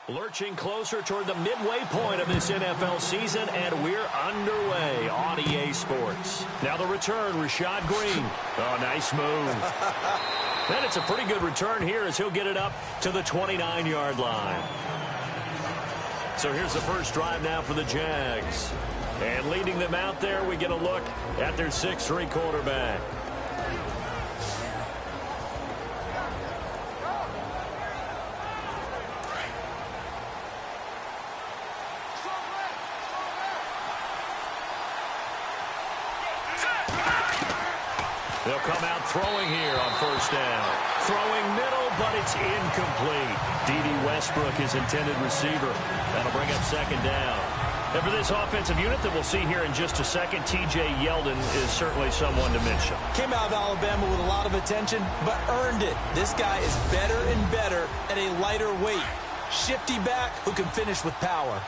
Lurching closer toward the midway point of this NFL season, and we're underway on EA Sports. Now the return, Rashad Green. Oh, nice move. And it's a pretty good return here as he'll get it up to the 29-yard line. So here's the first drive now for the Jags. And leading them out there, we get a look at their 6'3" quarterback. They'll come out throwing here on first down. Throwing middle, but it's incomplete. D.D. Westbrook is intended receiver. That'll bring up second down. And for this offensive unit that we'll see here in just a second, T.J. Yeldon is certainly someone to mention. Came out of Alabama with a lot of attention, but earned it. This guy is better and better at a lighter weight. Shifty back who can finish with power.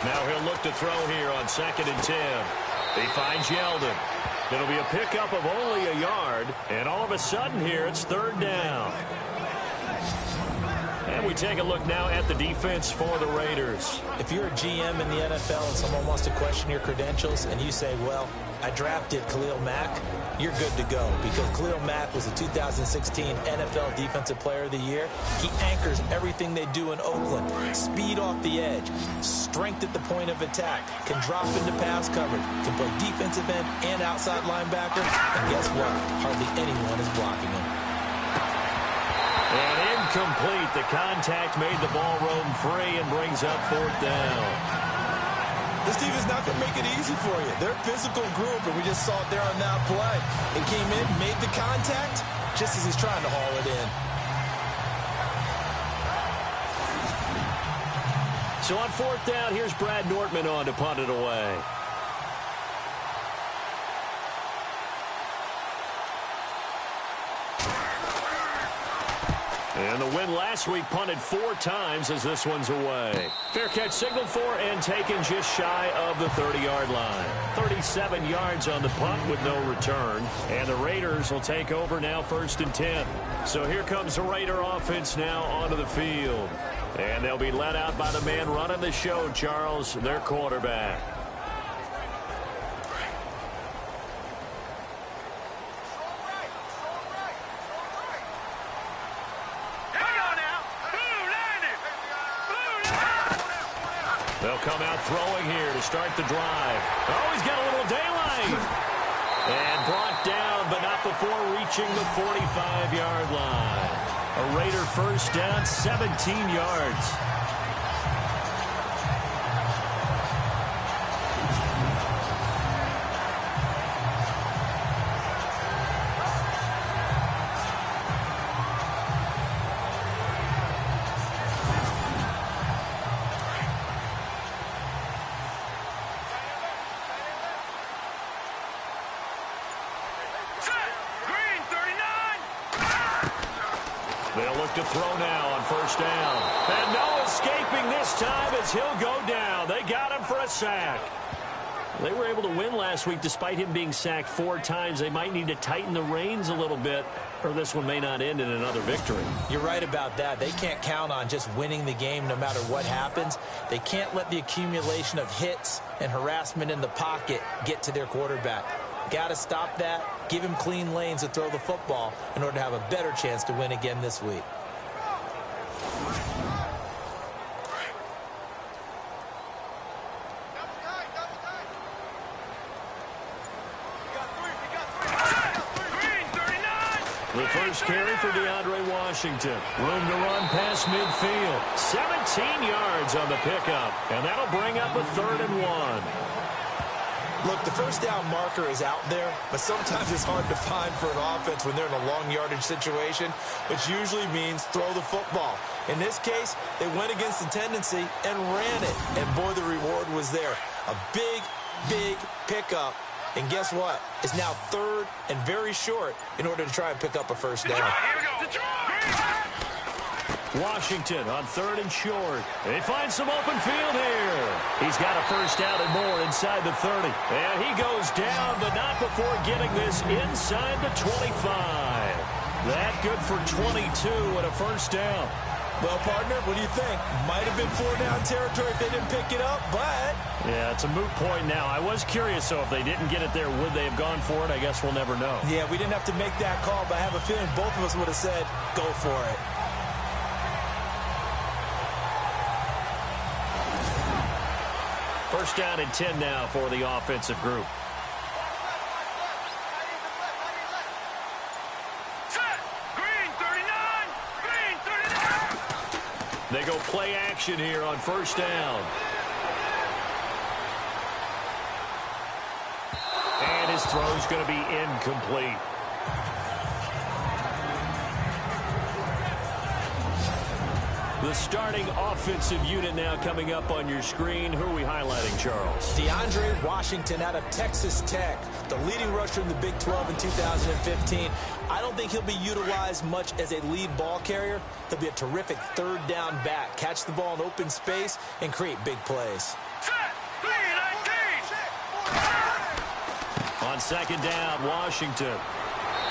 Now he'll look to throw here on 2nd and 10. He finds Yeldon. It'll be a pickup of only a yard, and all of a sudden here it's 3rd down. And we take a look now at the defense for the Raiders. If you're a GM in the NFL and someone wants to question your credentials and you say, well, I drafted Khalil Mack, you're good to go, because Khalil Mack was the 2016 NFL Defensive Player of the Year. He anchors everything they do in Oakland. Speed off the edge, strength at the point of attack, can drop into pass coverage, can play defensive end and outside linebacker, and guess what? Hardly anyone is blocking him. And incomplete. The contact made the ball roam free and brings up 4th down. This team is not going to make it easy for you. They're a physical group, and we just saw it there on that play. It came in, made the contact, just as he's trying to haul it in. So on 4th down, here's Brad Nortman on to punt it away. And the win last week punted 4 times as this one's away. Fair catch signaled for and taken just shy of the 30-yard line. 37 yards on the punt with no return. And the Raiders will take over now 1st and 10. So here comes the Raider offense now onto the field. And they'll be led out by the man running the show, Charles, their quarterback. They'll come out throwing here to start the drive. Oh, he's got a little daylight. And brought down, but not before reaching the 45-yard line. A Raider first down, 17 yards. They'll look to throw now on first down. And no escaping this time as he'll go down. They got him for a sack. They were able to win last week despite him being sacked 4 times. They might need to tighten the reins a little bit, or this one may not end in another victory. You're right about that. They can't count on just winning the game no matter what happens. They can't let the accumulation of hits and harassment in the pocket get to their quarterback. Got to stop that, give him clean lanes to throw the football in order to have a better chance to win again this week. The first carry for DeAndre Washington. Room to run past midfield. 17 yards on the pickup, and that'll bring up a 3rd and 1. Look, the first down marker is out there, but sometimes it's hard to find for an offense when they're in a long yardage situation, which usually means throw the football. In this case, they went against the tendency and ran it, and boy, the reward was there. A big, big pickup, and guess what? It's now 3rd and very short in order to try and pick up a first down. Washington on 3rd and short. They find some open field here. He's got a first down and more inside the 30. And he goes down, but not before getting this inside the 25. That good for 22 and a first down. Well, partner, what do you think? Might have been 4-down territory if they didn't pick it up, but... Yeah, it's a moot point now. I was curious, so if they didn't get it there, would they have gone for it? I guess we'll never know. Yeah, we didn't have to make that call, but I have a feeling both of us would have said, go for it. First down and 10 now for the offensive group. They go play action here on first down. And his throw's going to be incomplete. The starting offensive unit now coming up on your screen. Who are we highlighting, Charles? DeAndre Washington out of Texas Tech, the leading rusher in the Big 12 in 2015. I don't think he'll be utilized much as a lead ball carrier. He'll be a terrific third down back. Catch the ball in open space and create big plays. On second down, Washington.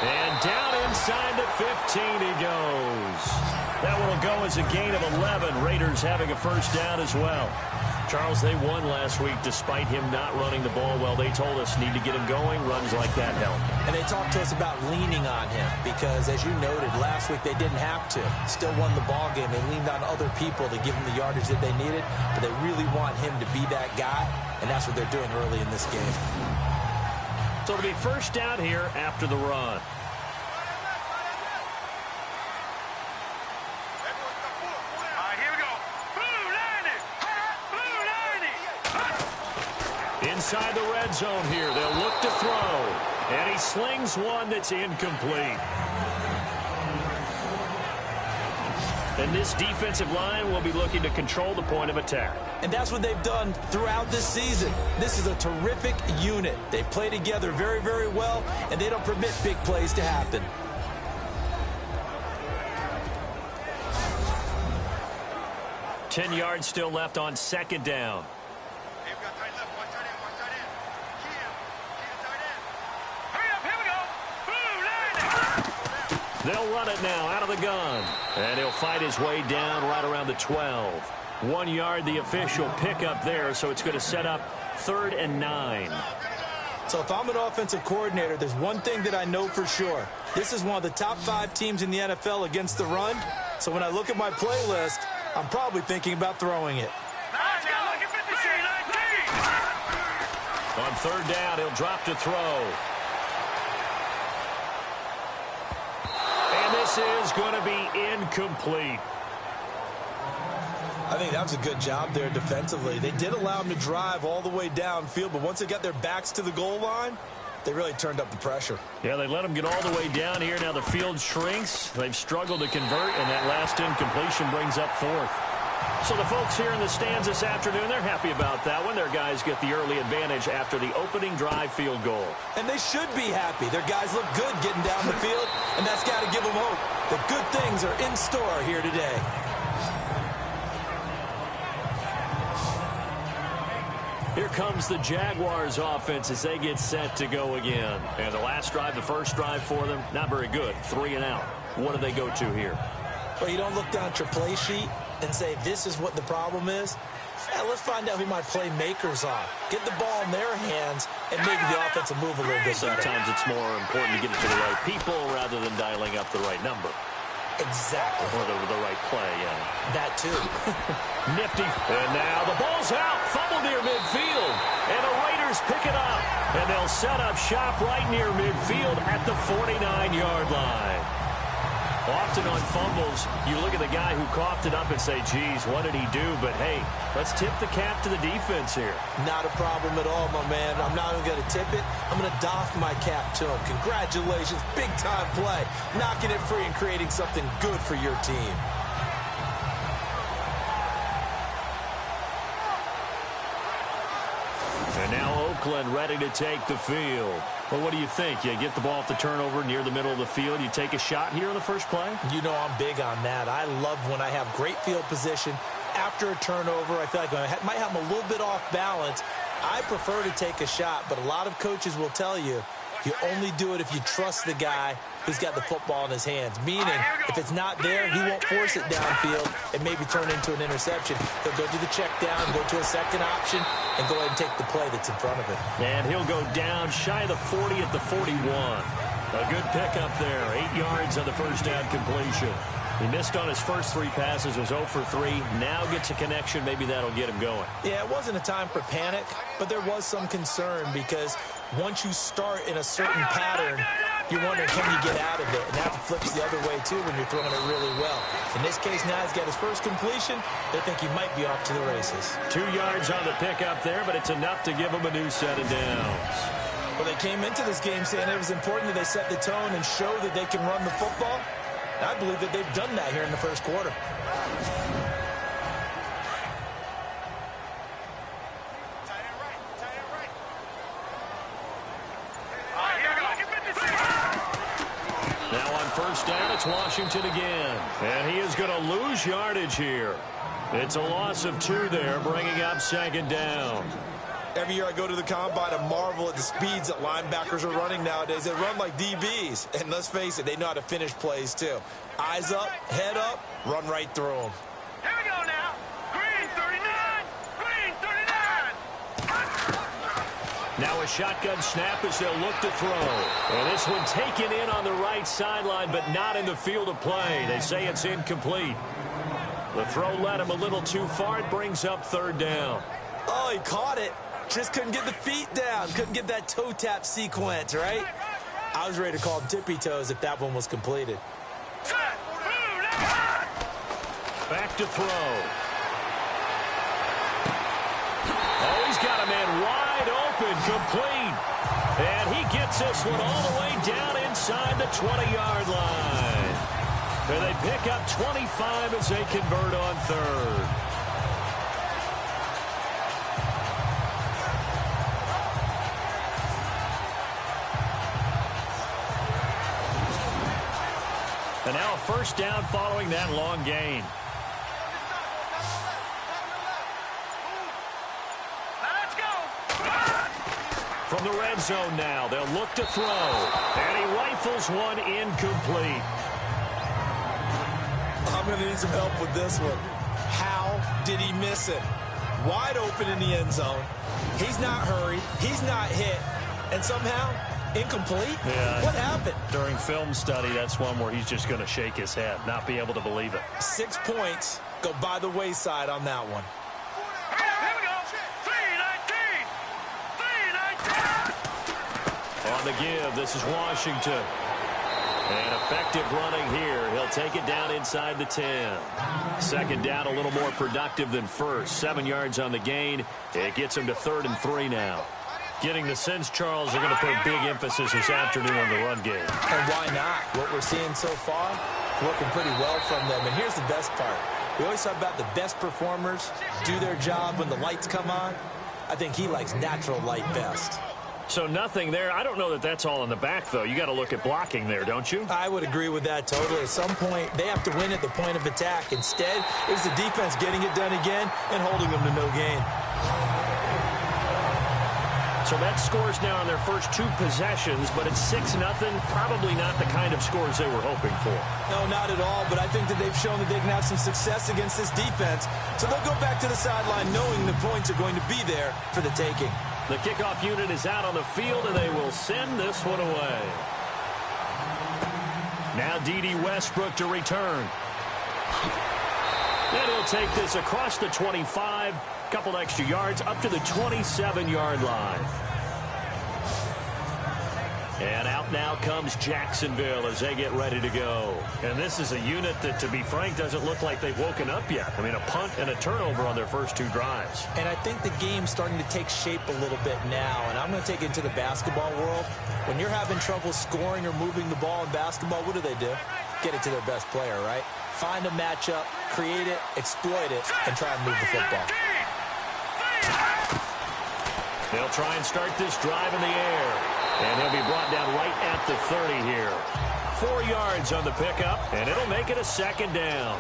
And down inside the 15 he goes. That one will go as a gain of 11. Raiders having a first down as well. Charles, they won last week despite him not running the ball well. They told us need to get him going. Runs like that help. And they talked to us about leaning on him because, as you noted, last week they didn't have to. Still won the ball game. They leaned on other people to give him the yardage that they needed, but they really want him to be that guy, and that's what they're doing early in this game. So it'll be first down here after the run. Inside the red zone here, they'll look to throw. And he slings one that's incomplete. And this defensive line will be looking to control the point of attack. And that's what they've done throughout this season. This is a terrific unit. They play together very, very well, and they don't permit big plays to happen. Ten yards still left on second down. They'll run it now out of the gun. And he'll fight his way down right around the 12. 1 yard, the official pickup there, so it's going to set up 3rd and 9. So if I'm an offensive coordinator, there's one thing that I know for sure. This is one of the top 5 teams in the NFL against the run. So when I look at my playlist, I'm probably thinking about throwing it. On 3rd down, he'll drop to throw. And this is going to be incomplete. I think that was a good job there defensively. They did allow him to drive all the way downfield, but once they got their backs to the goal line, they really turned up the pressure. Yeah, they let him get all the way down here. Now the field shrinks. They've struggled to convert, and that last incompletion brings up 4th. So the folks here in the stands this afternoon, they're happy about that one. Their guys get the early advantage after the opening drive field goal. And they should be happy. Their guys look good getting down the field, and that's got to give them hope that good things are in store here today. Here comes the Jaguars offense as they get set to go again. And the last drive, the first drive for them, not very good. 3 and out. What do they go to here? Well, you don't look down at your play sheet and say, this is what the problem is. Yeah, let's find out who my playmakers are. Get the ball in their hands and maybe the offense will move a little bit better. Sometimes it's more important to get it to the right people rather than dialing up the right number. Exactly. Or the right play, yeah. That too. Nifty. And now the ball's out. Fumble near midfield. And the Raiders pick it up. And they'll set up shop right near midfield at the 49-yard line. Often on fumbles, you look at the guy who coughed it up and say, geez, what did he do? But, hey, let's tip the cap to the defense here. Not a problem at all, my man. I'm not even going to tip it. I'm going to doff my cap to him. Congratulations. Big-time play. Knocking it free and creating something good for your team. And now Oakland ready to take the field. Well, what do you think? You get the ball off the turnover near the middle of the field. You take a shot here in the first play? You know I'm big on that. I love when I have great field position. After a turnover, I feel like I might have them a little bit off balance. I prefer to take a shot, but a lot of coaches will tell you, you only do it if you trust the guy who's got the football in his hands. Meaning, if it's not there, he won't force it downfield and maybe turn into an interception. He'll go to the check down, go to a second option, and go ahead and take the play that's in front of him. And he'll go down shy of the 40 at the 41. A good pickup there. 8 yards on the first down completion. He missed on his first 3 passes, was 0 for 3. Now gets a connection. Maybe that'll get him going. Yeah, it wasn't a time for panic, but there was some concern because once you start in a certain pattern, you're wondering, can you get out of it? And that flips the other way, too, when you're throwing it really well. In this case, now he's got his first completion. They think he might be off to the races. 2 yards on the pickup there, but it's enough to give him a new set of downs. Well, they came into this game saying it was important that they set the tone and show that they can run the football. I believe that they've done that here in the first quarter. Now on first down, it's Washington again. And he is going to lose yardage here. It's a loss of 2 there, bringing up second down. Every year I go to the combine and marvel at the speeds that linebackers are running nowadays. They run like DBs. And let's face it, they know how to finish plays too. Eyes up, head up, run right through them. Here we go now. Green 39. Green 39. Now a shotgun snap as they'll look to throw. And this one taken in on the right sideline, but not in the field of play. They say it's incomplete. The throw led him a little too far. It brings up third down. Oh, he caught it. Just couldn't get the feet down. Couldn't get that toe tap sequence, right? I was ready to call him tippy toes if that one was completed. Back to throw. Oh, he's got a man wide open, complete. And he gets this one all the way down inside the 20-yard line. And they pick up 25 as they convert on third. And now a first down following that long gain. Let's go. From the red zone now, they'll look to throw. And he rifles one incomplete. I'm going to need some help with this one. How did he miss it? Wide open in the end zone. He's not hurried. He's not hit. And somehow, incomplete? Yeah. What happened? During film study, that's one where he's just going to shake his head, not be able to believe it. 6 points go by the wayside on that one. Here we go. 3-19. 3-19. On the give, this is Washington. And effective running here. He'll take it down inside the 10. Second down, a little more productive than first. 7 yards on the gain. It gets him to 3rd and 3 now. Getting the sense, Charles, they're going to put a big emphasis this afternoon on the run game. And why not? What we're seeing so far, working pretty well from them. And here's the best part. We always talk about the best performers do their job when the lights come on. I think he likes natural light best. So nothing there. I don't know that that's all in the back, though. You got to look at blocking there, don't you? I would agree with that totally. At some point, they have to win at the point of attack. Instead, it was the defense getting it done again and holding them to no gain. So that scores now on their first 2 possessions, but it's 6-0. Probably not the kind of scores they were hoping for. No, not at all, but I think that they've shown that they can have some success against this defense. So they'll go back to the sideline knowing the points are going to be there for the taking. The kickoff unit is out on the field, and they will send this one away. Now D.D. Westbrook to return. And he'll take this across the 25, couple extra yards, up to the 27-yard line. And out now comes Jacksonville as they get ready to go. And this is a unit that, to be frank, doesn't look like they've woken up yet. I mean, a punt and a turnover on their first 2 drives. And I think the game's starting to take shape a little bit now. And I'm going to take it into the basketball world. When you're having trouble scoring or moving the ball in basketball, what do? Get it to their best player, right? Find a matchup, create it, exploit it, and try and move the football. They'll try and start this drive in the air. And he'll be brought down right at the 30 here. 4 yards on the pickup, and it'll make it a second down.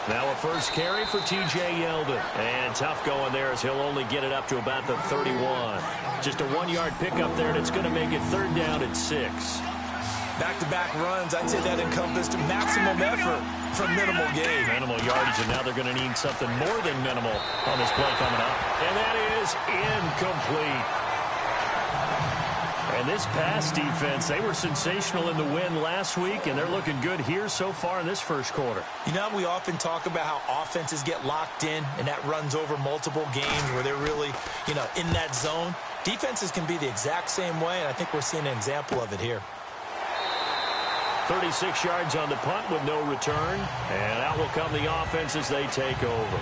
Now a first carry for T.J. Yeldon. And tough going there as he'll only get it up to about the 31. Just a 1-yard pickup there, and it's going to make it 3rd down at 6. Back-to-back runs, I'd say that encompassed maximum effort for minimal gain. Minimal yardage, and now they're going to need something more than minimal on this play coming up. And that is incomplete. And this pass defense, they were sensational in the win last week, and they're looking good here so far in this first quarter. You know, we often talk about how offenses get locked in, and that runs over multiple games where they're really, in that zone. Defenses can be the exact same way, and I think we're seeing an example of it here. 36 yards on the punt with no return, and out will come the offense as they take over.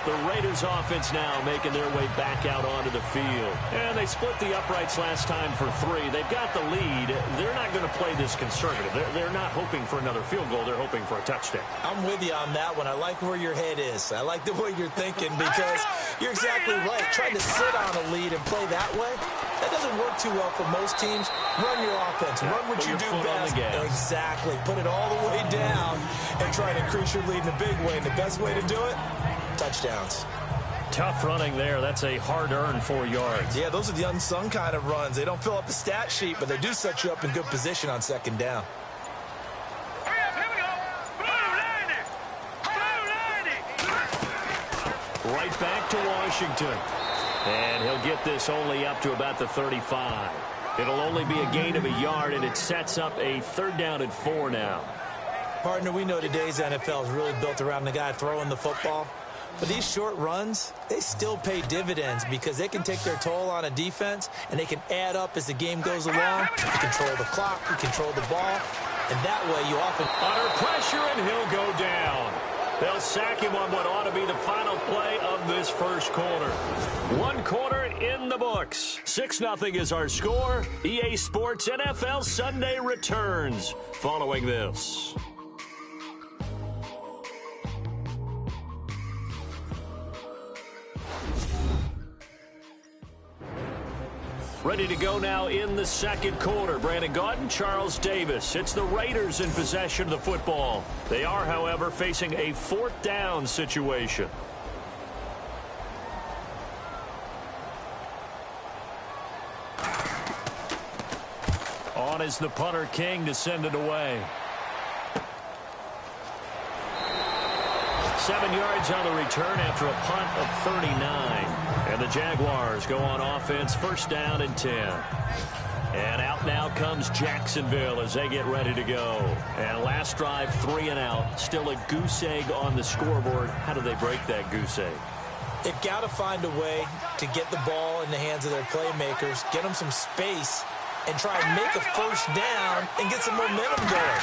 The Raiders offense now making their way back out onto the field. And they split the uprights last time for 3. They've got the lead. They're not going to play this conservative. They're not hoping for another field goal. They're hoping for a touchdown. I'm with you on that one. I like where your head is. I like the way you're thinking because you're exactly right. Trying to sit on a lead and play that way, that doesn't work too well for most teams. Run your offense. Run what you do best. Exactly. Put it all the way down and try to increase your lead in a big way. And the best way to do it, touchdowns. Tough running there. That's a hard-earned 4 yards. Yeah, those are the unsung kind of runs. They don't fill up the stat sheet, but they do set you up in good position on 2nd down. Right back to Washington. And he'll get this only up to about the 35. It'll only be a gain of a yard, and it sets up a 3rd down and 4 now. Partner, we know today's NFL is really built around the guy throwing the football. But these short runs, they still pay dividends because they can take their toll on a defense, and they can add up as the game goes along. You control the clock, you control the ball, and that way you often... Under pressure, and he'll go down. They'll sack him on what ought to be the final play of this first quarter. 1 quarter in the books. 6-0 is our score. EA Sports NFL Sunday returns following this. Ready to go now in the second quarter. Brandon Gaudin, Charles Davis. It's the Raiders in possession of the football. They are, however, facing a 4th down situation. On is the punter, King, to send it away. 7 yards on the return after a punt of 39. And the Jaguars go on offense, 1st down and 10. And out now comes Jacksonville as they get ready to go. And last drive, 3 and out. Still a goose egg on the scoreboard. How do they break that goose egg? They've got to find a way to get the ball in the hands of their playmakers, get them some space, and try and make a 1st down and get some momentum going.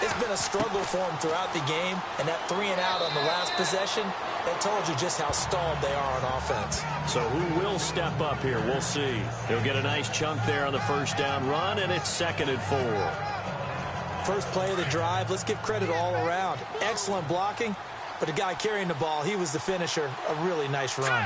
It's been a struggle for them throughout the game, and that 3 and out on the last possession, that told you just how stalled they are on offense. So who will step up here? We'll see. He'll get a nice chunk there on the 1st down run, and it's 2nd and 4. First play of the drive, let's give credit all around. Excellent blocking, but the guy carrying the ball, he was the finisher. A really nice run.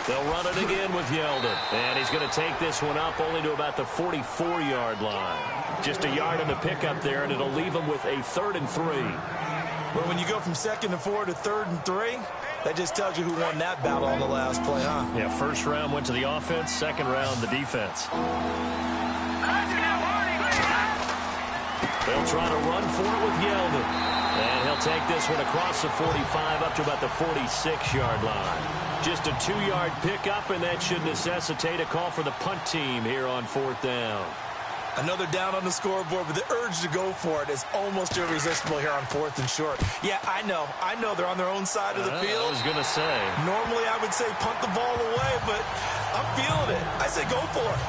They'll run it again with Yeldon. And he's going to take this one up only to about the 44-yard line. Just a yard on the pickup there, and it'll leave him with a 3rd and 3. But when you go from 2nd and 4 to 3rd and 3, that just tells you who won that battle on the last play, huh? Yeah, 1st round went to the offense, 2nd round the defense. They'll try to run for it with Yeldon. And he'll take this one across the 45 up to about the 46-yard line. Just a 2-yard pickup, and that should necessitate a call for the punt team here on 4th down. Another down on the scoreboard, but the urge to go for it is almost irresistible here on 4th and short. Yeah, I know they're on their own side of the field. I was going to say. Normally I would say punt the ball away, but I'm feeling it. I say go for it.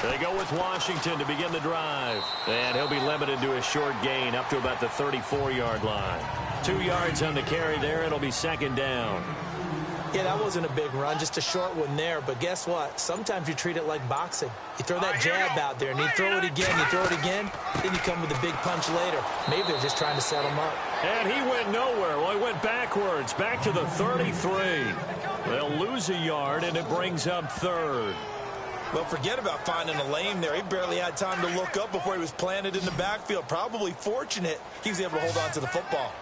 They go with Washington to begin the drive. And he'll be limited to a short gain up to about the 34-yard line. 2 yards on the carry there. It'll be second down. Yeah, that wasn't a big run, just a short one there. But guess what? Sometimes you treat it like boxing. You throw that jab out there, and you throw it again, you throw it again, then you come with a big punch later. Maybe they're just trying to set him up. And he went nowhere. Well, he went backwards, back to the 33. They'll lose a yard, and it brings up third. Well, forget about finding a lane there. He barely had time to look up before he was planted in the backfield. Probably fortunate he was able to hold on to the football.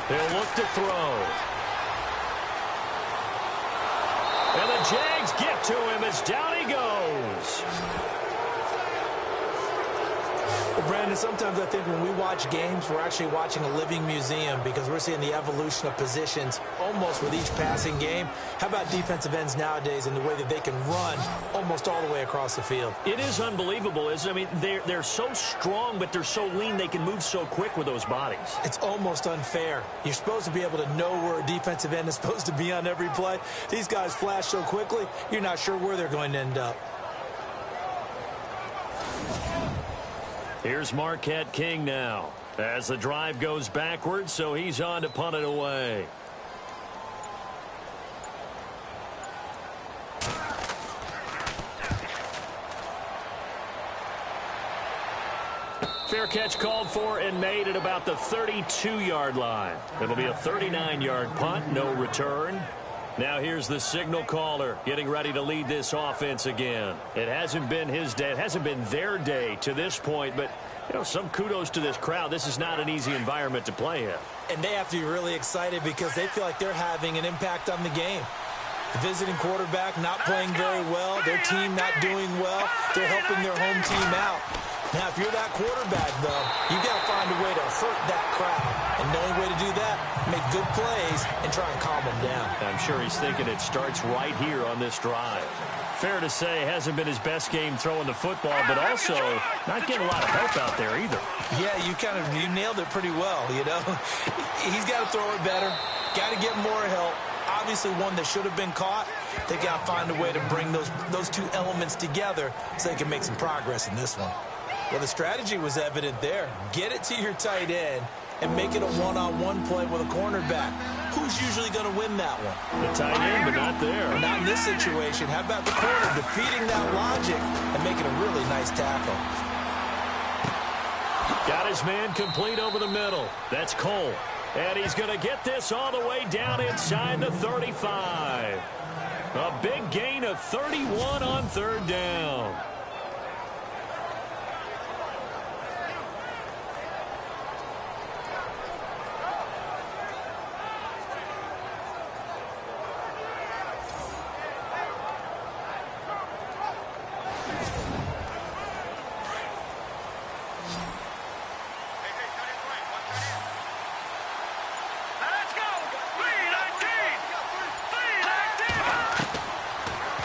He'll look to throw. And the Jags get to him as down he goes. Well, Brandon, sometimes I think when we watch games, we're actually watching a living museum because we're seeing the evolution of positions almost with each passing game. How about defensive ends nowadays and the way that they can run almost all the way across the field? It is unbelievable, isn't it? I mean, they're so strong, but they're so lean. They can move so quick with those bodies. It's almost unfair. You're supposed to be able to know where a defensive end is supposed to be on every play. These guys flash so quickly, you're not sure where they're going to end up. Here's Marquette King now as the drive goes backwards, so he's on to punt it away. Fair catch called for and made at about the 32-yard line. It'll be a 39-yard punt, no return. Now here's the signal caller getting ready to lead this offense again. It hasn't been his day. It hasn't been their day to this point, but you know, some kudos to this crowd. This is not an easy environment to play in. And they have to be really excited because they feel like they're having an impact on the game. The visiting quarterback not playing very well. Their team not doing well. They're helping their home team out. Now, if you're that quarterback, though, you've got to find a way to hurt that crowd. And the only way to do that, make good plays and try and calm them down. I'm sure he's thinking it starts right here on this drive. Fair to say, hasn't been his best game throwing the football, but also not getting a lot of help out there either. Yeah, you nailed it pretty well, you know. He's got to throw it better, got to get more help. Obviously one that should have been caught. They got to find a way to bring those two elements together so they can make some progress in this one. Well, the strategy was evident there. Get it to your tight end and make it a one-on-one play with a cornerback. Who's usually going to win that one? The tight end, but not there. Not in this situation. How about the corner defeating that logic and making a really nice tackle? Got his man complete over the middle. That's Cole. And he's going to get this all the way down inside the 35. A big gain of 31 on third down.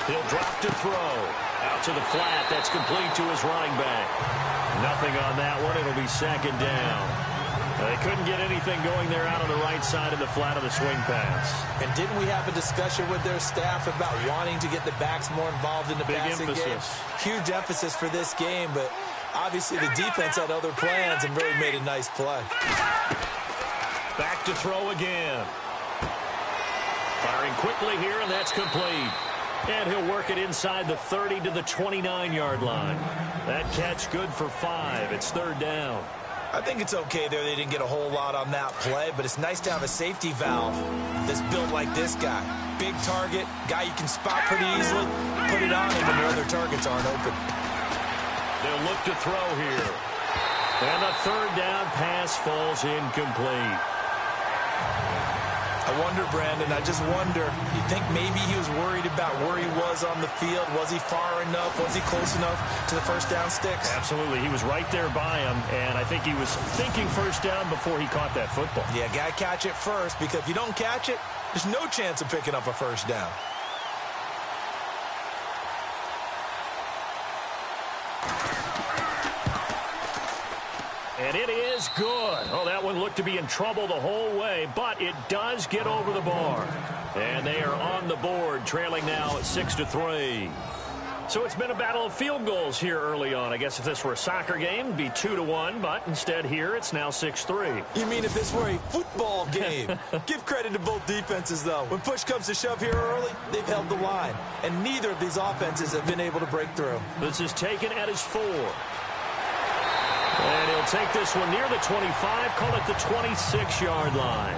He'll drop to throw. Out to the flat. That's complete to his running back. Nothing on that one. It'll be second down. They couldn't get anything going there out on the right side of the flat of the swing pass. And didn't we have a discussion with their staff about wanting to get the backs more involved in the passing game? Huge emphasis for this game, but obviously the defense had other plans and really made a nice play. Back to throw again. Firing quickly here, and that's complete. And he'll work it inside the 30 to the 29-yard line. That catch good for 5. It's third down. I think it's okay there. They didn't get a whole lot on that play, but it's nice to have a safety valve that's built like this guy. Big target, guy you can spot pretty easily. Put it on him when your other targets aren't open. They'll look to throw here. And the third down pass falls incomplete. I wonder, Brandon, I just wonder, you think maybe he was worried about where he was on the field? Was he far enough? Was he close enough to the first down sticks? Absolutely. He was right there by him, and I think he was thinking first down before he caught that football. Yeah, got to catch it first, because if you don't catch it, there's no chance of picking up a first down. And it is good. Oh, that one looked to be in trouble the whole way, but it does get over the bar. And they are on the board, trailing now 6-3. So it's been a battle of field goals here early on. I guess if this were a soccer game, it'd be 2-1, but instead here it's now 6-3. You mean if this were a football game? Give credit to both defenses, though. When push comes to shove here early, they've held the line. And neither of these offenses have been able to break through. This is taken at his 4. And he'll take this one near the 25, call it the 26-yard line.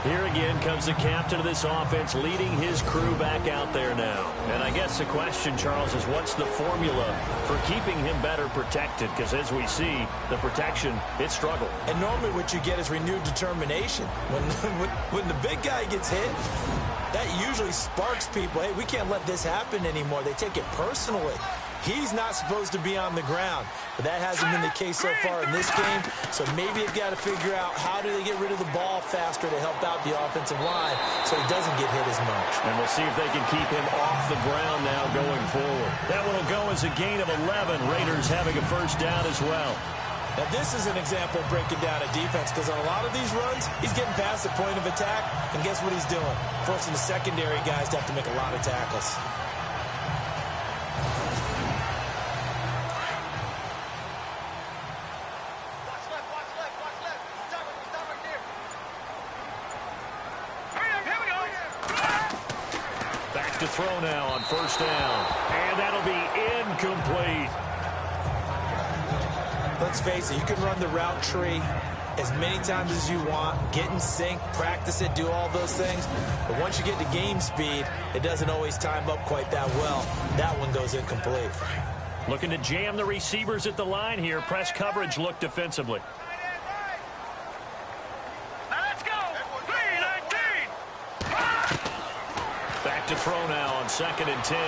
Here again comes the captain of this offense leading his crew back out there now. And I guess the question, Charles, is what's the formula for keeping him better protected? Because as we see, the protection, it struggled. And normally what you get is renewed determination. When the big guy gets hit, that usually sparks people. Hey, we can't let this happen anymore. They take it personally. He's not supposed to be on the ground, but that hasn't been the case so far in this game. So maybe you've got to figure out how do they get rid of the ball faster to help out the offensive line so he doesn't get hit as much. And we'll see if they can keep him off the ground now going forward. That one will go as a gain of 11. Raiders having a first down as well. Now, this is an example of breaking down a defense because on a lot of these runs, he's getting past the point of attack, and guess what he's doing? Forcing the secondary guys to have to make a lot of tackles. Back to throw now on first down. And that'll be incomplete. Let's face it, you can run the route tree as many times as you want, get in sync, practice it, do all those things. But once you get to game speed, it doesn't always time up quite that well. That one goes incomplete. Looking to jam the receivers at the line here. Press coverage look defensively. Let's go. 3-19. Back to throw now on 2nd and 10.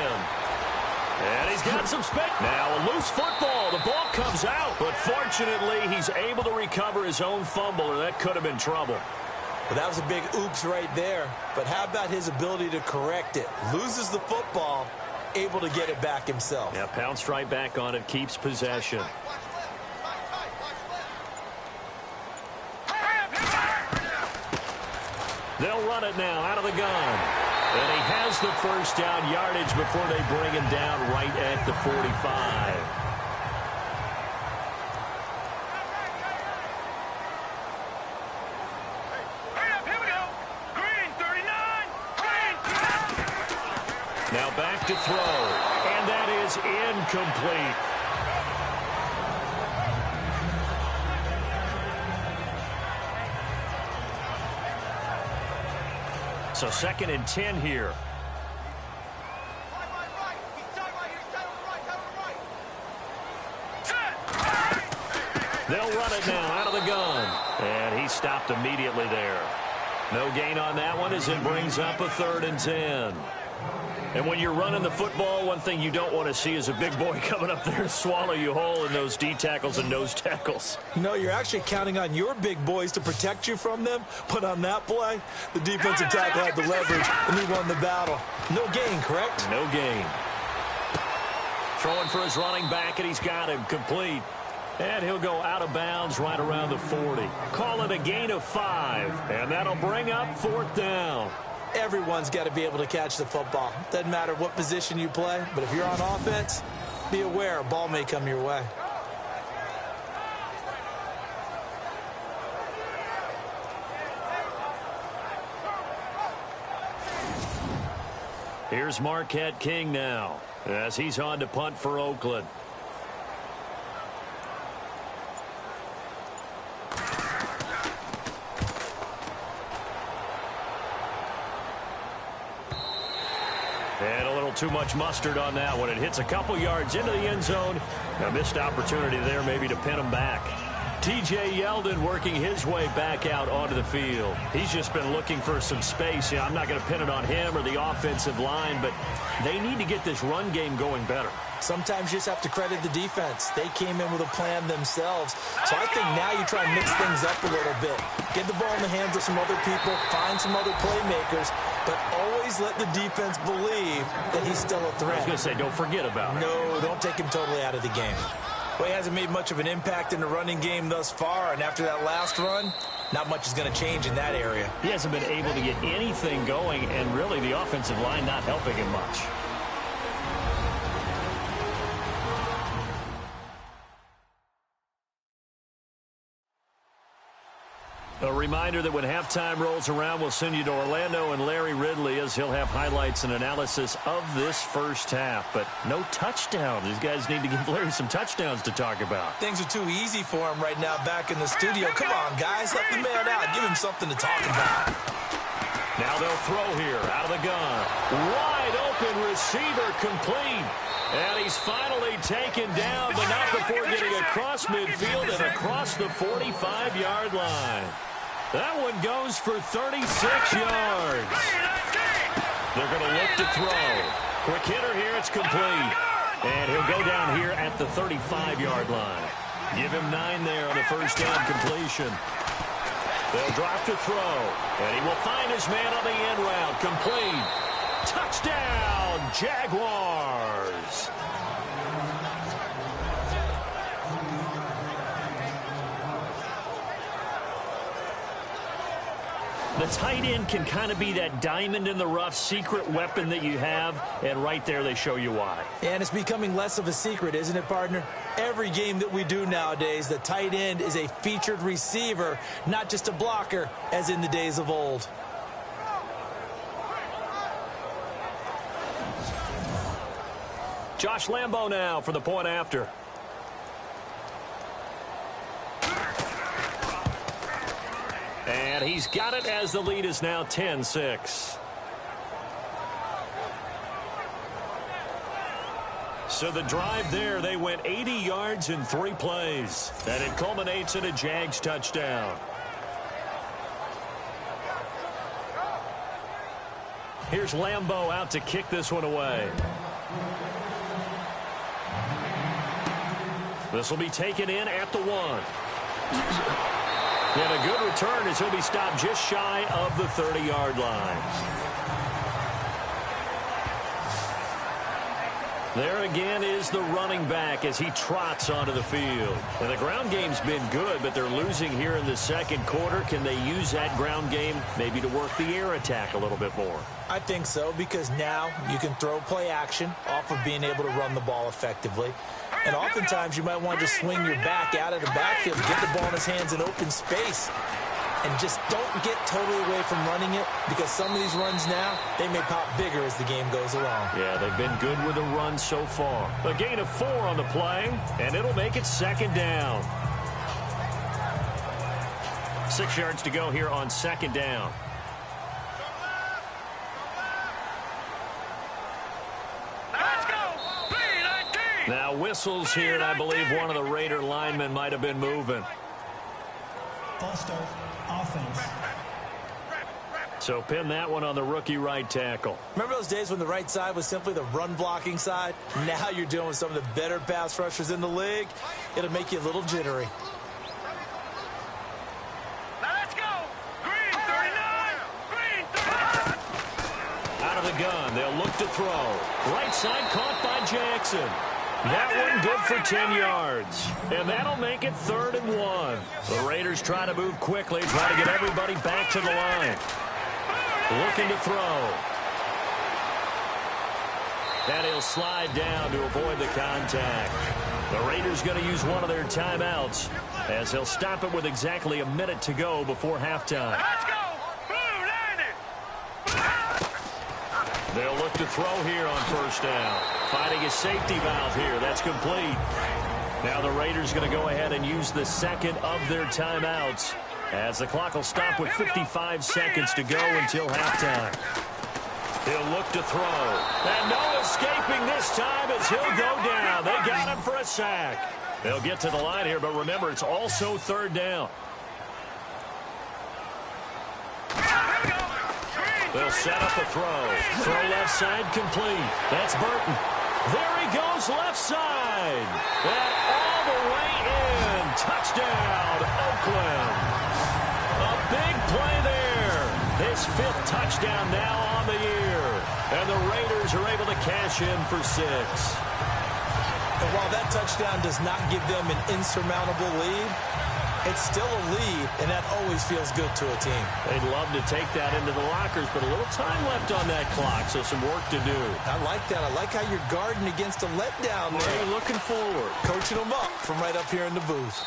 And he's got some space. Now a loose football. The ball comes out. But fortunately, he's able to recover his own fumble, or that could have been trouble. Well, that was a big oops right there. But how about his ability to correct it? Loses the football, able to get it back himself. Yeah, pounced right back on it, keeps possession. They'll run it now out of the gun. And he has the first down yardage before they bring him down right at the 45. Here we go. Green 39. Green. Now back to throw. And that is incomplete. So 2nd and 10 here. They'll run it now out of the gun. And he stopped immediately there. No gain on that one as it brings up a 3rd and 10. And when you're running the football, one thing you don't want to see is a big boy coming up there to swallow you whole in those D tackles and nose tackles. No, you're actually counting on your big boys to protect you from them. But on that play, the defensive tackle had the leverage, and he won the battle. No gain, correct? No gain. Throwing for his running back, and he's got him complete. And he'll go out of bounds right around the 40. Call it a gain of 5, and that'll bring up 4th down. Everyone's got to be able to catch the football. Doesn't matter what position you play, but if you're on offense, be aware a ball may come your way. Here's Marquette King now as he's on to punt for Oakland. And a little too much mustard on that one. It hits a couple yards into the end zone. A missed opportunity there maybe to pin him back. T.J. Yeldon working his way back out onto the field. He's just been looking for some space. I'm not going to pin it on him or the offensive line, but they need to get this run game going better. Sometimes you just have to credit the defense. They came in with a plan themselves. So I think now you try and mix things up a little bit. Get the ball in the hands of some other people, find some other playmakers, but always let the defense believe that he's still a threat. I was going to say, don't forget about it. No, don't take him totally out of the game. Well, he hasn't made much of an impact in the running game thus far, and after that last run, not much is going to change in that area. He hasn't been able to get anything going, and really the offensive line not helping him much. A reminder that when halftime rolls around, we'll send you to Orlando and Larry Ridley as he'll have highlights and analysis of this first half. But no touchdown. These guys need to give Larry some touchdowns to talk about. Things are too easy for him right now back in the studio. Come on, guys. Help the man out. Give him something to talk about. Now they'll throw here out of the gun. Wide open receiver complete. And he's finally taken down, but not before getting across midfield and across the 45-yard line. That one goes for 36 yards. They're going to look to throw. Quick hitter here, it's complete. And he'll go down here at the 35-yard line. Give him 9 there on the first down completion. They'll drop to throw. And he will find his man on the end route. Complete. Touchdown, Jaguars. The tight end can kind of be that diamond in the rough secret weapon that you have, and right there they show you why. And it's becoming less of a secret, isn't it, partner? Every game that we do nowadays, the tight end is a featured receiver, not just a blocker, as in the days of old. Josh Lambo now for the point after. And he's got it as the lead is now 10-6. So the drive there, they went 80 yards in 3 plays. And it culminates in a Jags touchdown. Here's Lambo out to kick this one away. This will be taken in at the 1. And a good return as he'll be stopped just shy of the 30-yard line. There again is the running back as he trots onto the field. And the ground game's been good, but they're losing here in the second quarter. Can they use that ground game maybe to work the air attack a little bit more? I think so, because now you can throw play action off of being able to run the ball effectively. And oftentimes you might want to just swing your back out of the backfield, get the ball in his hands in open space, and just don't get totally away from running it, because some of these runs now, they may pop bigger as the game goes along. Yeah, they've been good with the run so far. A gain of 4 on the play, and it'll make it second down. 6 yards to go here on second down. Now whistles here, and I believe one of the Raider linemen might have been moving. False start, offense. So pin that one on the rookie right tackle. Remember those days when the right side was simply the run-blocking side? Now you're dealing with some of the better pass rushers in the league. It'll make you a little jittery. Let's go! Green 39! Green 39! Out of the gun, they'll look to throw. Right side caught by Jackson. That one good for 10 yards. And that'll make it 3rd and 1. The Raiders try to move quickly, try to get everybody back to the line. Looking to throw. And he'll slide down to avoid the contact. The Raiders going to use one of their timeouts as they'll stop it with exactly a minute to go before halftime. Let's go! Blue landed! They'll look to throw here on first down. Finding a safety valve here. That's complete. Now the Raiders going to go ahead and use the second of their timeouts as the clock will stop with 55 seconds to go until halftime. He'll look to throw. And no escaping this time as he'll go down. They got him for a sack. They'll get to the line here, but remember, it's also 3rd down. They'll set up a throw. Throw left side complete. That's Burton. There he goes left side. And all the way in. Touchdown, Oakland. A big play there. His 5th touchdown now on the year. And the Raiders are able to cash in for 6. And while that touchdown does not give them an insurmountable lead, It's still a lead, and that always feels good to a team. They'd love to take that into the lockers, but a little time left on that clock, so some work to do. I like that. I like how you're guarding against a letdown there. Hey, looking forward. Coaching them up from right up here in the booth.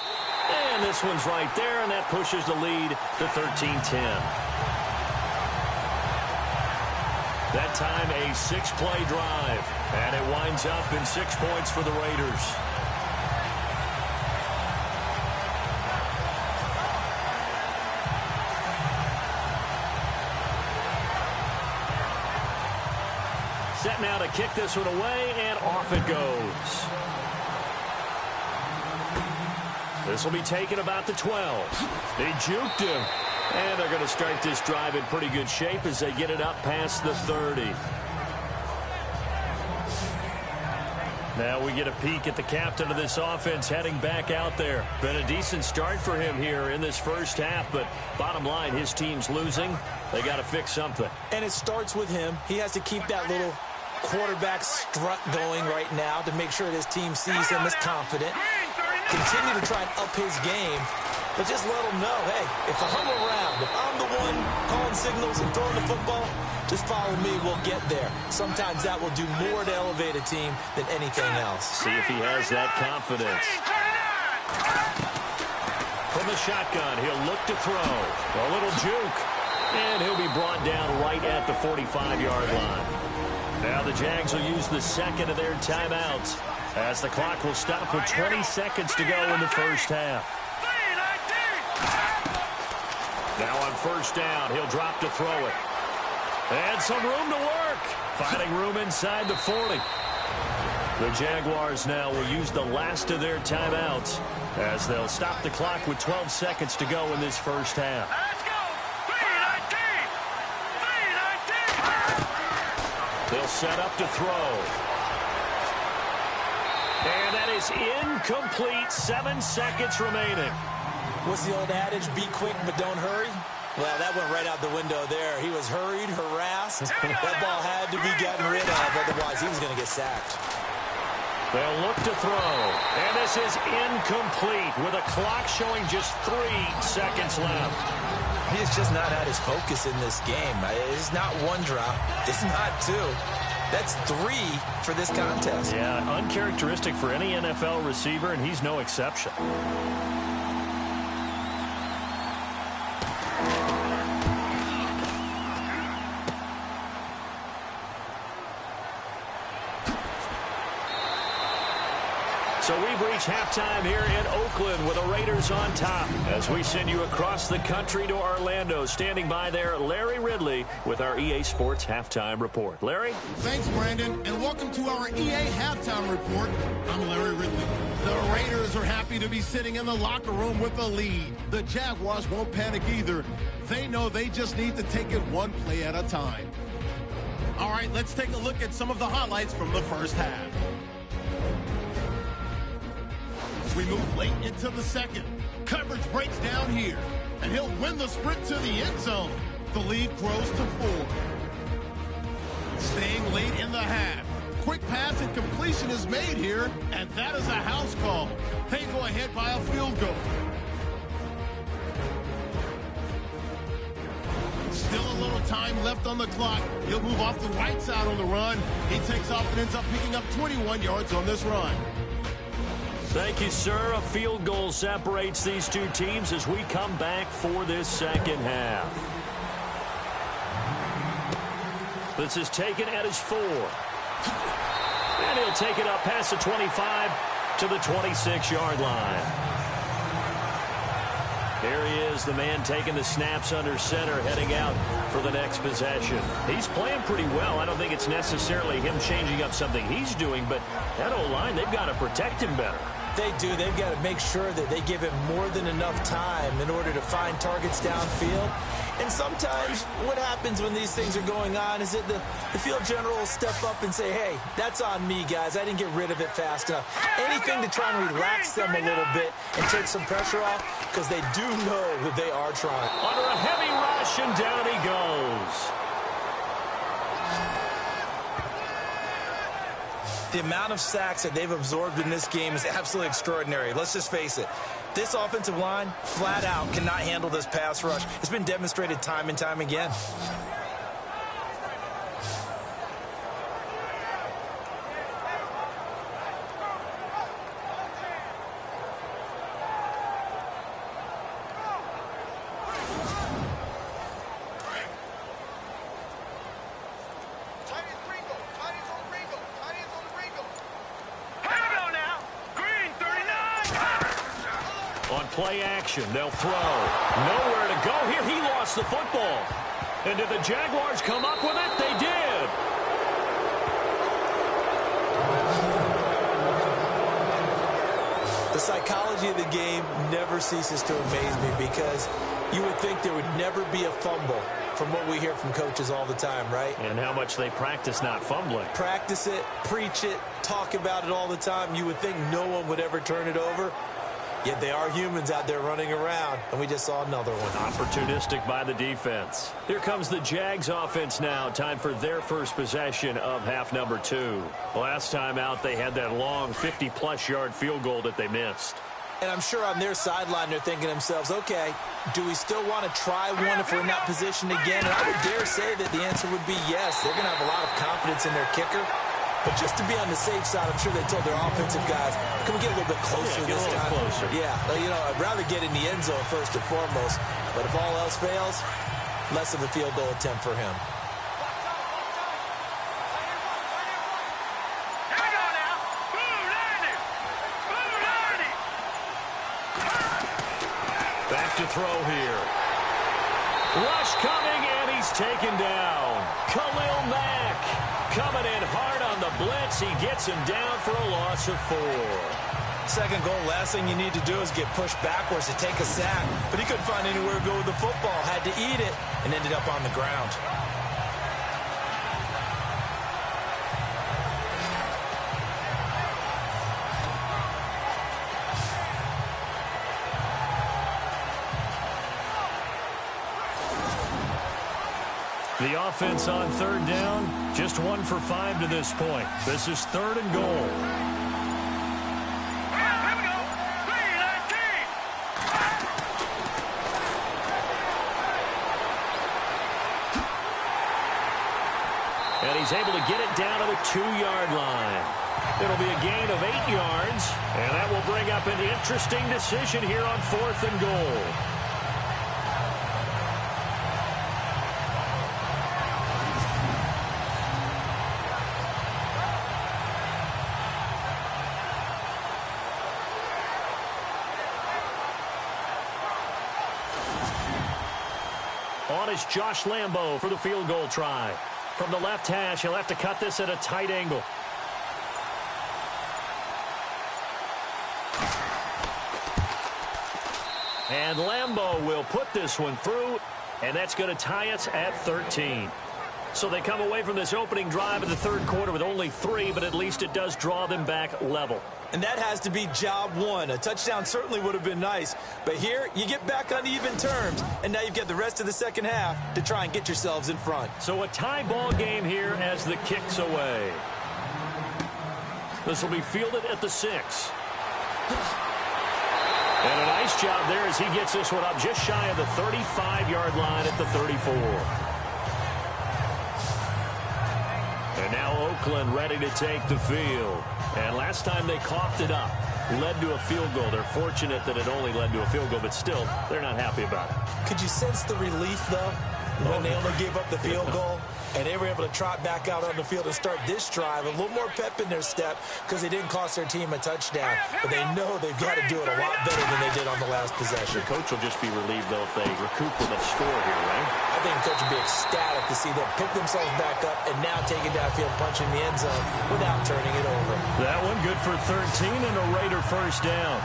And this one's right there, and that pushes the lead to 13-10. That time, a 6-play drive, and it winds up in 6 points for the Raiders. Set now to kick this one away, and off it goes. This will be taken about the 12. They juked him. And they're going to start this drive in pretty good shape as they get it up past the 30. Now we get a peek at the captain of this offense heading back out there. Been a decent start for him here in this first half, but bottom line, his team's losing. They got to fix something. And it starts with him. He has to keep that little quarterback strut going right now to make sure this team sees him as confident. Continue to try and up his game. But just let them know, hey, if I'm around, if I'm the one calling signals and throwing the football, just follow me, we'll get there. Sometimes that will do more to elevate a team than anything else. See if he has that confidence. From the shotgun, he'll look to throw. A little juke. And he'll be brought down right at the 45-yard line. Now the Jags will use the second of their timeouts as the clock will stop with 20 seconds to go in the first half. Now on first down, he'll drop to throw it. And some room to work. Finding room inside the 40. The Jaguars now will use the last of their timeouts as they'll stop the clock with 12 seconds to go in this first half. Let's go! 3-19! They'll set up to throw. And that is incomplete. 7 seconds remaining. What's the old adage? Be quick, but don't hurry. Well, that went right out the window there. He was hurried, harassed. That ball had to be gotten rid of, otherwise he was going to get sacked. They'll look to throw. And this is incomplete with a clock showing just 3 seconds left. He is just not at his focus in this game. It's not one drop. It's not 2. That's 3 for this contest. Yeah, uncharacteristic for any NFL receiver, and he's no exception. So we've reached halftime here in Oakland with the Raiders on top as we send you across the country to Orlando. Standing by there, Larry Ridley with our EA Sports Halftime Report. Larry? Thanks, Brandon, and welcome to our EA Halftime Report. I'm Larry Ridley. The Raiders are happy to be sitting in the locker room with a lead. The Jaguars won't panic either. They know they just need to take it one play at a time. All right, let's take a look at some of the highlights from the first half. We move late into the second. Coverage breaks down here, and he'll win the sprint to the end zone. The lead grows to 4. Staying late in the half. Quick pass and completion is made here, and that is a house call. They go ahead by a field goal. Still a little time left on the clock. He'll move off the right side on the run. He takes off and ends up picking up 21 yards on this run. Thank you, sir. A field goal separates these two teams as we come back for this second half. This is taken at his 4. And he'll take it up past the 25 to the 26-yard line. Here he is, the man taking the snaps under center, heading out for the next possession. He's playing pretty well. I don't think it's necessarily him changing up something he's doing, but that O-line, they've got to protect him better. They do. They've got to make sure that they give him more than enough time in order to find targets downfield. And sometimes what happens when these things are going on is that the field general will step up and say, hey, that's on me, guys. I didn't get rid of it fast enough. Anything to try and relax them a little bit and take some pressure off because they do know that they are trying. Under a heavy rush, and down he goes. The amount of sacks that they've absorbed in this game is absolutely extraordinary. Let's just face it. This offensive line, flat out, cannot handle this pass rush. It's been demonstrated time and time again. Play action. They'll throw. Nowhere to go here. He lost the football. And did the Jaguars come up with it? They did. The psychology of the game never ceases to amaze me because you would think there would never be a fumble from what we hear from coaches all the time, right? And how much they practice not fumbling. Practice it, preach it, talk about it all the time. You would think no one would ever turn it over. Yet they are humans out there running around, and we just saw another one. Opportunistic by the defense. Here comes the Jags offense now. Time for their first possession of half number 2. Last time out, they had that long 50-plus yard field goal that they missed. And I'm sure on their sideline they're thinking to themselves, okay, do we still want to try one if we're in that position again? And I would dare say that the answer would be yes. They're going to have a lot of confidence in their kicker. But just to be on the safe side, I'm sure they told their offensive guys, can we get a little bit closer this time? Closer. Yeah, you know, I'd rather get in the end zone first and foremost. But if all else fails, less of a field goal attempt for him. Back to throw here. Rush coming, and he's taken down. Khalil Mack coming in hard on the blitz. He gets him down for a loss of 4. Second goal, last thing you need to do is get pushed backwards to take a sack. But he couldn't find anywhere to go with the football. Had to eat it and ended up on the ground. The offense on third down, just 1 for 5 to this point. This is 3rd and goal. Here we go. 3-19. And he's able to get it down to the 2-yard line. It'll be a gain of 8 yards, and that will bring up an interesting decision here on 4th and goal. On is Josh Lambo for the field goal try. From the left hash, he'll have to cut this at a tight angle. And Lambo will put this one through, and that's going to tie us at 13. So they come away from this opening drive in the third quarter with only 3, but at least it does draw them back level. And that has to be job 1. A touchdown certainly would have been nice. But here, you get back on even terms. And now you've got the rest of the second half to try and get yourselves in front. So a tie ball game here as the kick's away. This will be fielded at the 6. And a nice job there as he gets this one up just shy of the 35-yard line at the 34. And now Oakland ready to take the field. And last time they coughed it up, led to a field goal. They're fortunate that it only led to a field goal, but still, they're not happy about it. Could you sense the relief, though, when they only gave up the field goal? And they were able to trot back out on the field and start this drive. A little more pep in their step because they didn't cost their team a touchdown. But they know they've got to do it a lot better than they did on the last possession. The coach will just be relieved, though, if they recoup with a score here, right? I think the coach would be ecstatic to see them pick themselves back up and now take it downfield, punching the end zone without turning it over. That one good for 13 and a Raider first down.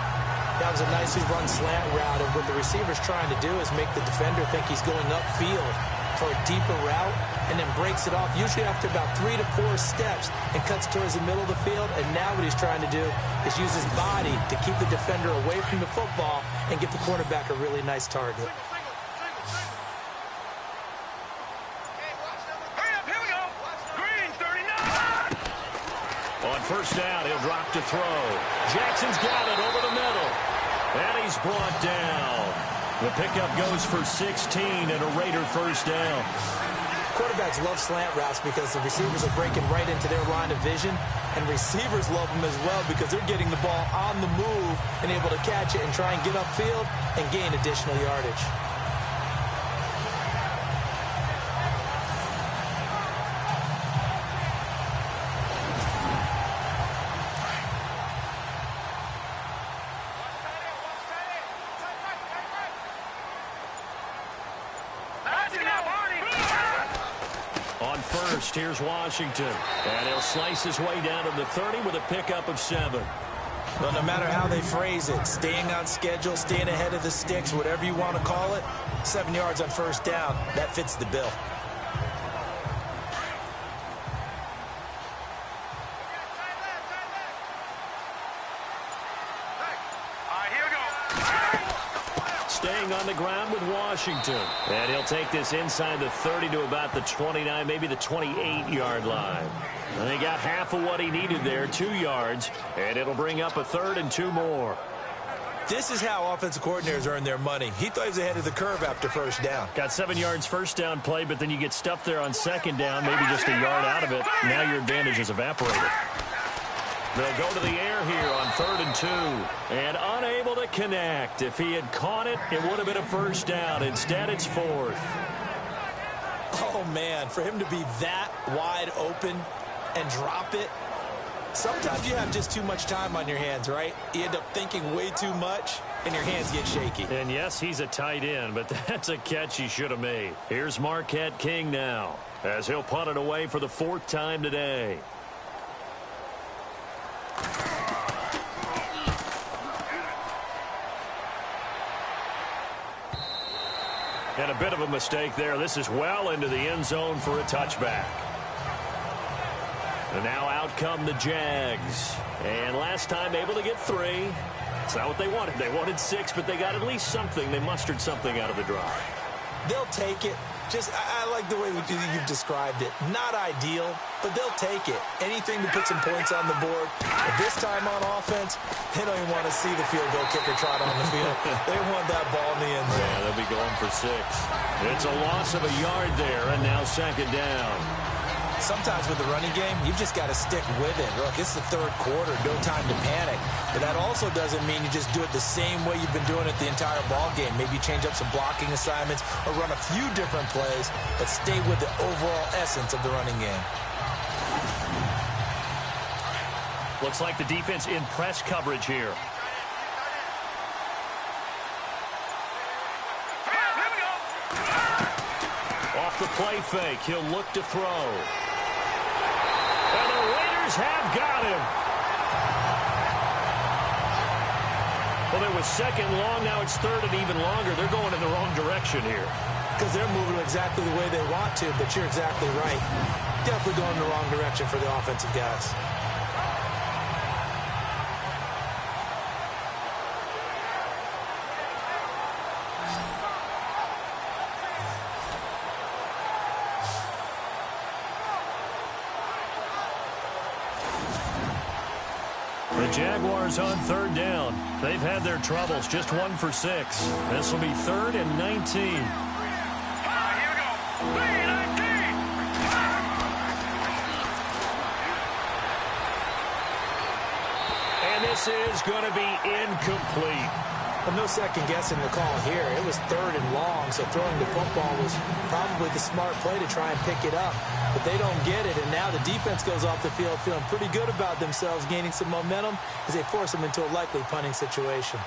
That was a nicely run slant route, and what the receiver's trying to do is make the defender think he's going upfield for a deeper route and then breaks it off, usually after about 3 to 4 steps, and cuts towards the middle of the field. And now what he's trying to do is use his body to keep the defender away from the football and give the cornerback a really nice target. Here we go. Green 39. On first down. He'll drop to throw. Jackson's got it over the middle. And he's brought down. The pickup goes for 16 and a Raider first down. Quarterbacks love slant routes because the receivers are breaking right into their line of vision, and receivers love them as well because they're getting the ball on the move and able to catch it and try and get upfield and gain additional yardage. Here's Washington, and he'll slice his way down to the 30 with a pickup of 7. Well, no matter how they phrase it, staying on schedule, staying ahead of the sticks, whatever you want to call it, 7 yards on first down, that fits the bill. Staying on the ground with Washington. And he'll take this inside the 30 to about the 29, maybe the 28-yard line. And he got half of what he needed there, 2 yards. And it'll bring up a 3rd and 2 more. This is how offensive coordinators earn their money. He thought he was ahead of the curve after first down. Got 7 yards first down play, but then you get stuffed there on second down, maybe just a yard out of it. Now your advantage is evaporated. They'll go to the air here on 3rd and 2. And unable to connect. If he had caught it, it would have been a first down. Instead, it's 4th. Oh, man, for him to be that wide open and drop it. Sometimes you have just too much time on your hands, right? You end up thinking way too much, and your hands get shaky. And, yes, he's a tight end, but that's a catch he should have made. Here's Marquette King now, as he'll punt it away for the 4th time today. And a bit of a mistake there. This is well into the end zone for a touchback. And now out come the Jags. And last time able to get 3. It's not what they wanted. They wanted 6, but they got at least something. They mustered something out of the drive. They'll take it. I like the way you've described it. Not ideal, but they'll take it. Anything to put some points on the board. But this time on offense, they don't even want to see the field goal kicker trot on the field. They want that ball in the end zone. Yeah, they'll be going for 6. It's a loss of a yard there, and now 2nd down. Sometimes with the running game, you've just got to stick with it. Look, it's the 3rd quarter, no time to panic. But that also doesn't mean you just do it the same way you've been doing it the entire ball game. Maybe change up some blocking assignments or run a few different plays, but stay with the overall essence of the running game. Looks like the defense in press coverage here. Off the play fake, he'll look to throw. And the Raiders have got him. Well, it was 2nd long, now it's 3rd and even longer. They're going in the wrong direction here. Because they're moving exactly the way they want to, but you're exactly right. Definitely going in the wrong direction for the offensive guys. The Jaguars on 3rd down. They've had their troubles, just 1 for 6. This will be 3rd and 19. Here we go. 3-19. And this is going to be incomplete. Well, no second guessing the call here. It was 3rd and long, so throwing the football was probably the smart play to try and pick it up. But they don't get it, and now the defense goes off the field feeling pretty good about themselves, gaining some momentum as they force them into a likely punting situation.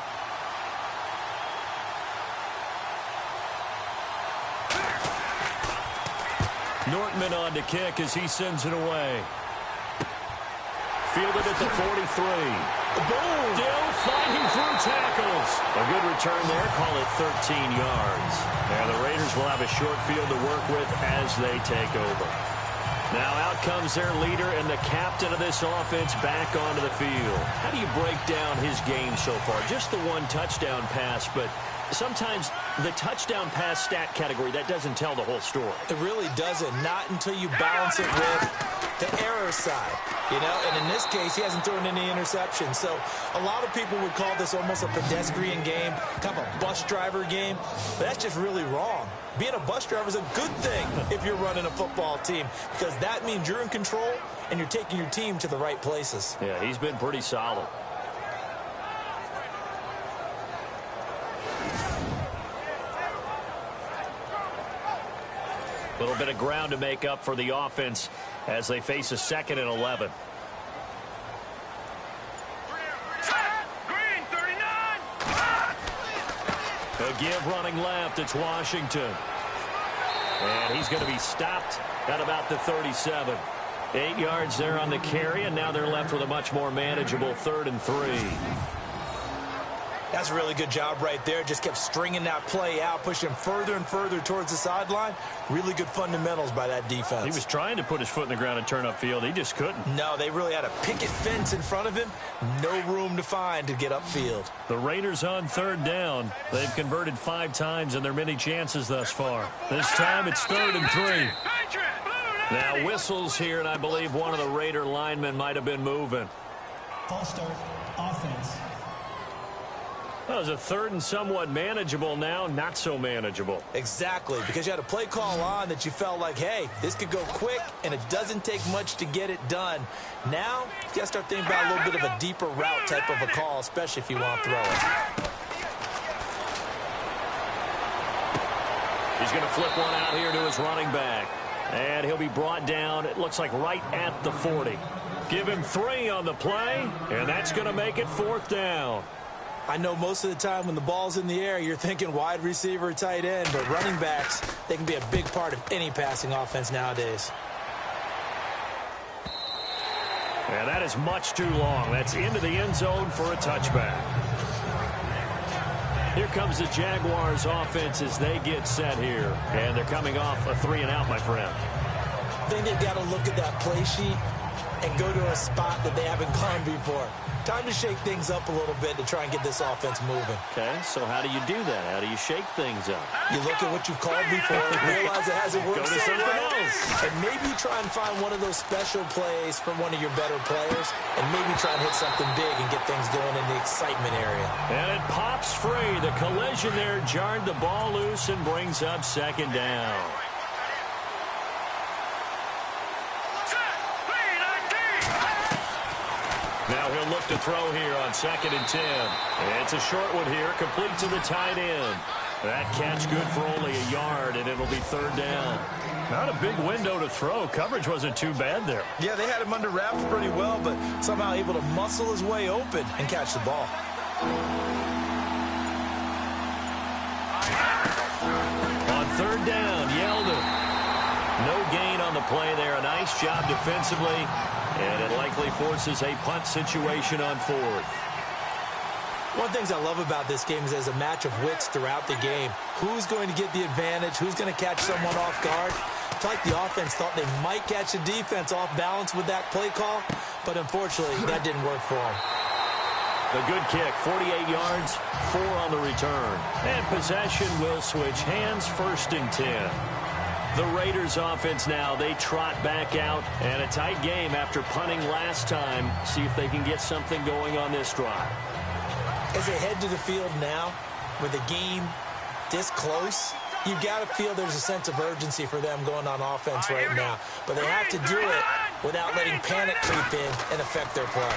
Nortman on to kick as he sends it away. Fielded at the 43. Boom! Still fighting through tackles. A good return there. Call it 13 yards. And the Raiders will have a short field to work with as they take over. Now out comes their leader and the captain of this offense back onto the field. How do you break down his game so far? Just the 1 touchdown pass, but sometimes the touchdown pass stat category, that doesn't tell the whole story. It really doesn't. Not until you balance it with the error side, you know, and in this case, he hasn't thrown any interceptions. So a lot of people would call this almost a pedestrian game, kind of a bus driver game, but that's just really wrong. Being a bus driver is a good thing if you're running a football team, because that means you're in control and you're taking your team to the right places. Yeah, he's been pretty solid. A little bit of ground to make up for the offense as they face a 2nd and 11. Green, 39. A give running left. It's Washington. And he's going to be stopped at about the 37. 8 yards there on the carry, and now they're left with a much more manageable 3rd and 3. That's a really good job right there. Just kept stringing that play out, pushing him further and further towards the sideline. Really good fundamentals by that defense. He was trying to put his foot in the ground and turn upfield. He just couldn't. No, they really had a picket fence in front of him. No room to find to get upfield. The Raiders on 3rd down. They've converted 5 times in their many chances thus far. This time it's 3rd and 3. Now whistles here, and I believe one of the Raider linemen might have been moving. False start, offense. That was a 3rd and somewhat manageable, now not so manageable. Exactly, because you had a play call on that you felt like, hey, this could go quick, and it doesn't take much to get it done. Now, you got to start thinking about a little bit of a deeper route type of a call, especially if you want to throw it. He's going to flip one out here to his running back. And he'll be brought down, it looks like right at the 40. Give him 3 on the play, and that's going to make it 4th down. I know most of the time when the ball's in the air, you're thinking wide receiver, tight end, but running backs, they can be a big part of any passing offense nowadays. And that is much too long. That's into the end zone for a touchback. Here comes the Jaguars offense as they get set here. And they're coming off a 3-and-out, my friend. I think they've got to look at that play sheet and go to a spot that they haven't gone before. Time to shake things up a little bit to try and get this offense moving. Okay, so how do you do that? How do you shake things up? You look at what you've called before, realize it hasn't worked Go to so something well, else. and maybe try and find one of those special plays from one of your better players, and maybe try and hit something big and get things going in the excitement area. And it pops free. The collision there jarred the ball loose and brings up 2nd down. Now he'll look to throw here on 2nd and 10. It's a short one here, complete to the tight end. That catch good for only a yard, and it'll be 3rd down. Not a big window to throw. Coverage wasn't too bad there. Yeah, they had him under wraps pretty well, but somehow able to muscle his way open and catch the ball. On 3rd down, Yeldon. No gain on the play there. A nice job defensively. And it likely forces a punt situation on 4th. One of the things I love about this game is there's a match of wits throughout the game. Who's going to get the advantage? Who's going to catch someone off guard? I feel like the offense thought they might catch the defense off balance with that play call, but unfortunately, that didn't work for them. A good kick, 48 yards, 4 on the return. And possession will switch hands, 1st and 10. The Raiders offense now, they trot back out, and a tight game after punting last time. See if they can get something going on this drive. As they head to the field now, with the game this close, you've got to feel there's a sense of urgency for them going on offense right now. But they have to do it without letting panic creep in and affect their play.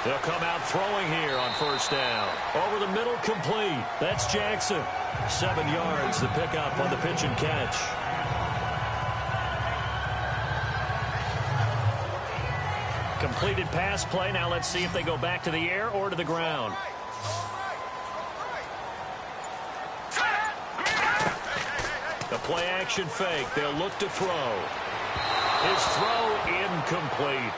They'll come out throwing here on 1st down. Over the middle, complete. That's Jackson. 7 yards, the pickup on the pitch and catch. Completed pass play. Now let's see if they go back to the air or to the ground. The play action fake. They'll look to throw. His throw incomplete.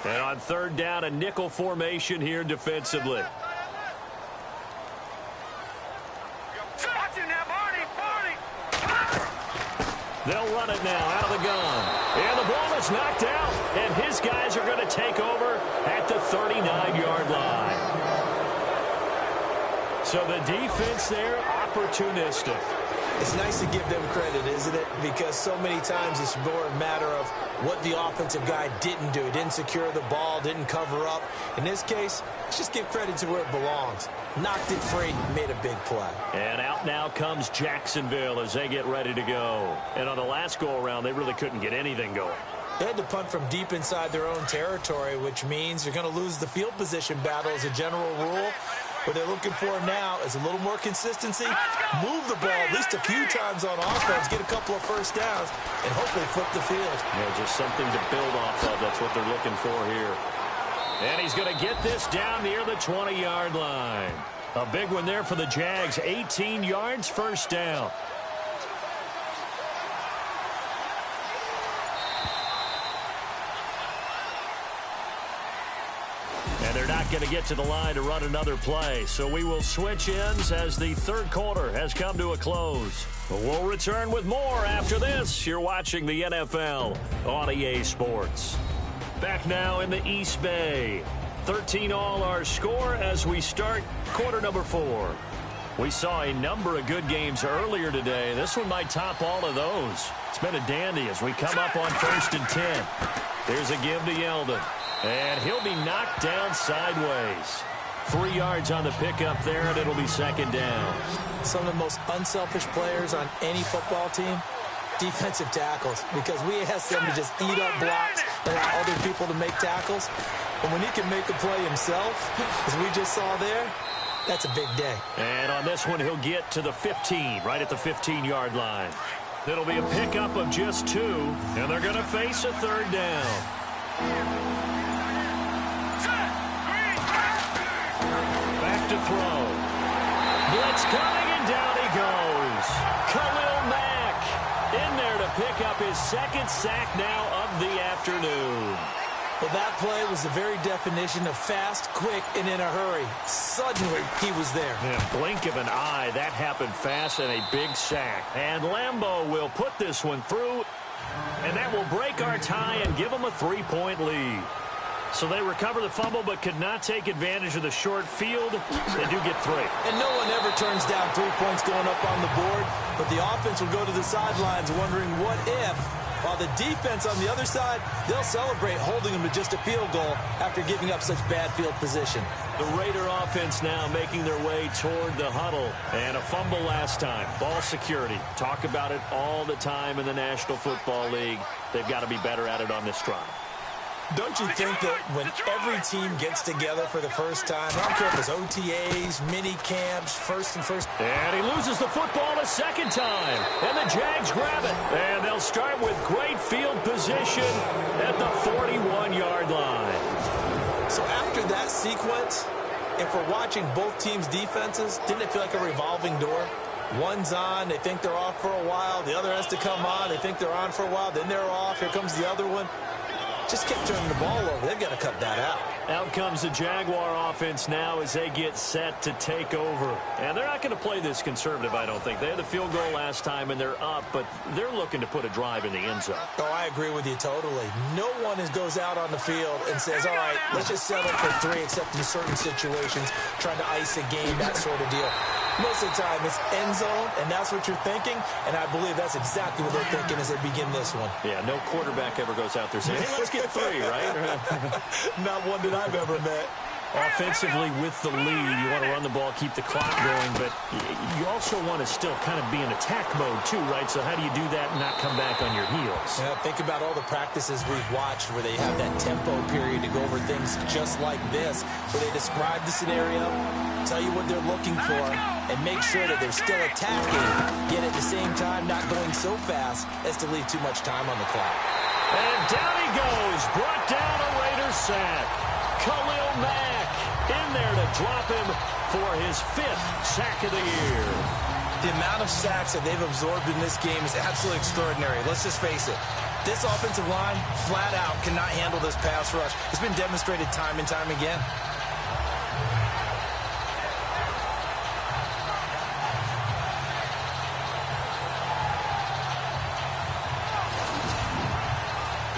And on 3rd down, a nickel formation here defensively. They'll run it now out of the gun. And the ball is knocked out. And his guys are going to take over at the 39-yard line. So the defense there, opportunistic. It's nice to give them credit, isn't it? Because so many times it's more a matter of what the offensive guy didn't do. Didn't secure the ball, didn't cover up. In this case, let's just give credit to where it belongs. Knocked it free, made a big play. And out now comes Jacksonville as they get ready to go. And on the last go-around, they really couldn't get anything going. They had to punt from deep inside their own territory, which means you're going to lose the field position battle as a general rule. What they're looking for now is a little more consistency, move the ball at least a few times on offense, get a couple of first downs, and hopefully flip the field. Yeah, just something to build off of. That's what they're looking for here. And he's going to get this down near the 20-yard line. A big one there for the Jags. 18 yards, first down. And they're not going to get to the line to run another play. So we will switch ends as the third quarter has come to a close. We'll return with more after this. You're watching the NFL on EA Sports. Back now in the East Bay. 13 all our score as we start quarter number 4. We saw a number of good games earlier today. This one might top all of those. It's been a dandy as we come up on 1st and 10. There's a give to Yeldon. And he'll be knocked down sideways. 3 yards on the pickup there, and it'll be second down. Some of the most unselfish players on any football team, defensive tackles, because we ask them to just eat up blocks and allow other people to make tackles. And when he can make a play himself, as we just saw there, that's a big day. And on this one, he'll get to the 15, right at the 15-yard line. It'll be a pickup of just 2, and they're going to face a third down. Back to throw. Blitz coming, and down he goes. Khalil Mack in there to pick up his second sack now of the afternoon. Well, that play was the very definition of fast, quick, and in a hurry. Suddenly, he was there. Yeah, blink of an eye. That happened fast and a big sack. And Lambeau will put this one through, and that will break our tie and give them a 3-point lead. So they recover the fumble but could not take advantage of the short field. They do get 3. And no one ever turns down 3 points going up on the board, but the offense will go to the sidelines wondering what if. While the defense on the other side, they'll celebrate holding them to just a field goal after giving up such bad field position. The Raider offense now making their way toward the huddle. And a fumble last time. Ball security. Talk about it all the time in the National Football League. They've got to be better at it on this drive. Don't you think that when every team gets together for the first time, I don't care if it's OTAs, mini camps, first and first. And he loses the football a second time. And the Jags grab it. And they'll start with great field position at the 41-yard line. So after that sequence, if we're watching both teams' defenses, didn't it feel like a revolving door? One's on, they think they're off for a while. The other has to come on, they think they're on for a while. Then they're off, here comes the other one. Just kept turning the ball over. They've got to cut that out. Out comes the Jaguar offense now as they get set to take over. And they're not going to play this conservative, I don't think. They had the field goal last time, and they're up, but they're looking to put a drive in the end zone. Oh, I agree with you totally. No one goes out on the field and says, all right, let's just settle for 3, except in certain situations, trying to ice a game, that sort of deal. Most of the time, it's end zone, and that's what you're thinking, and I believe that's exactly what they're thinking as they begin this one. Yeah, no quarterback ever goes out there saying, hey, let's get 3, right? Not one that I've ever met. Offensively with the lead, you want to run the ball, keep the clock going, but you also want to still kind of be in attack mode too, right? So how do you do that and not come back on your heels? Yeah, think about all the practices we've watched where they have that tempo period to go over things just like this, where they describe the scenario, tell you what they're looking for, and make sure that they're still attacking, yet at the same time not going so fast as to leave too much time on the clock. And down he goes, brought down a Raider sack. Khalil Mack in there to drop him for his 5th sack of the year. The amount of sacks that they've absorbed in this game is absolutely extraordinary. Let's just face it. This offensive line, flat out, cannot handle this pass rush. It's been demonstrated time and time again.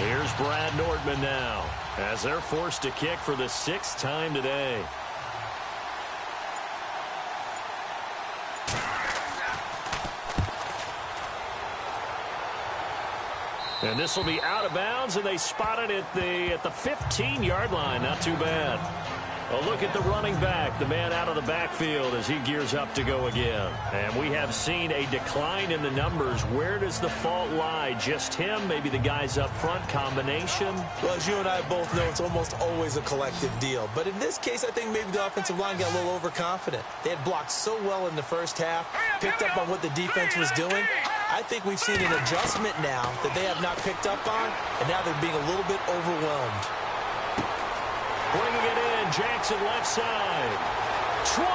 Here's Brad Nordman now as they're forced to kick for the 6th time today. And this will be out of bounds, and they spot it at the 15-yard line. Not too bad. A look at the running back, the man out of the backfield as he gears up to go again. And we have seen a decline in the numbers. Where does the fault lie? Just him? Maybe the guys up front? Combination? Well, as you and I both know, it's almost always a collective deal. But in this case, I think maybe the offensive line got a little overconfident. They had blocked so well in the first half, picked up on what the defense was doing. I think we've seen an adjustment now that they have not picked up on, and now they're being a little bit overwhelmed. Bringing it in, Jackson left side. 20,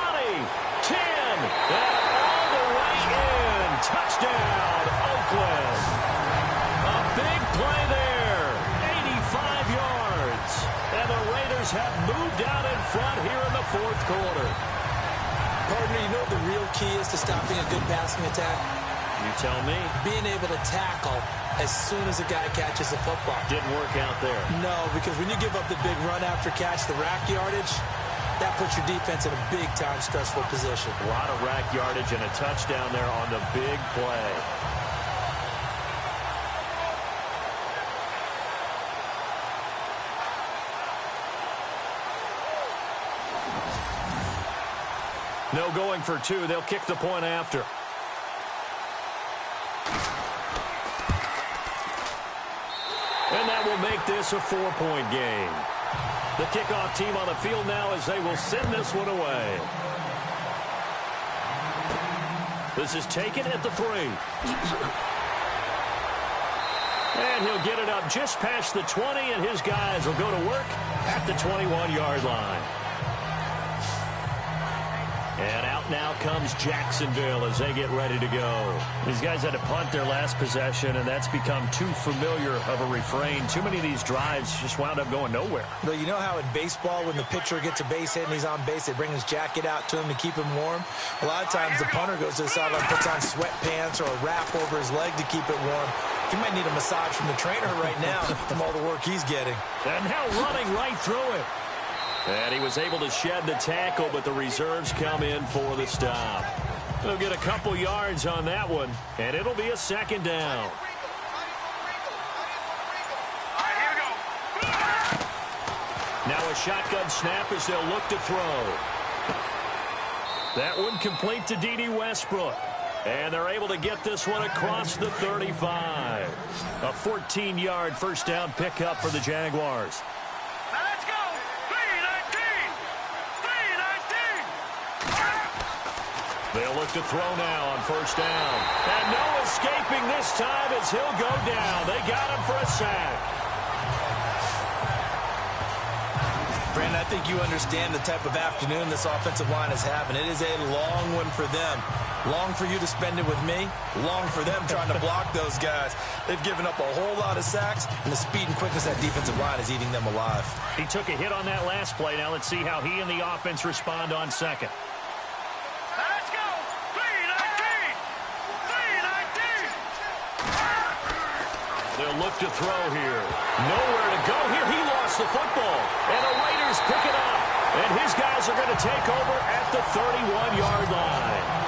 10, and all the way in. Touchdown, Oakland. A big play there, 85 yards. And the Raiders have moved out in front here in the 4th quarter. Partner, you know what the real key is to stopping a good passing attack? You tell me. Being able to tackle as soon as a guy catches the football. Didn't work out there. No, because when you give up the big run after catch, the rack yardage, that puts your defense in a big-time stressful position. A lot of rack yardage and a touchdown there on the big play. No going for 2. They'll kick the point after. And that will make this a 4-point game. The kickoff team on the field now as they will send this one away. This is taken at the 3. And he'll get it up just past the 20, and his guys will go to work at the 21-yard line. And out now comes Jacksonville as they get ready to go. These guys had to punt their last possession, and that's become too familiar of a refrain. Too many of these drives just wound up going nowhere. Well, you know how in baseball when the pitcher gets a base hit and he's on base, they bring his jacket out to him to keep him warm? A lot of times the punter goes to the sideline, puts on sweatpants or a wrap over his leg to keep it warm. He might need a massage from the trainer right now from all the work he's getting. And now running right through it. And he was able to shed the tackle, but the reserves come in for the stop. They'll get a couple yards on that one, and it'll be a 2nd down. Now a shotgun snap as they'll look to throw. That one complete to D.D. Westbrook. And they're able to get this one across the 35. A 14-yard first down pickup for the Jaguars. They'll look to throw now on first down. And no escaping this time as he'll go down. They got him for a sack. Brandon, I think you understand the type of afternoon this offensive line is having. It is a long one for them. Long for you to spend it with me. Long for them trying to block those guys. They've given up a whole lot of sacks, and the speed and quickness of that defensive line is eating them alive. He took a hit on that last play. Now let's see how he and the offense respond on second. They'll look to throw here. Nowhere to go here. He lost the football. And the Raiders pick it up. And his guys are going to take over at the 31-yard line.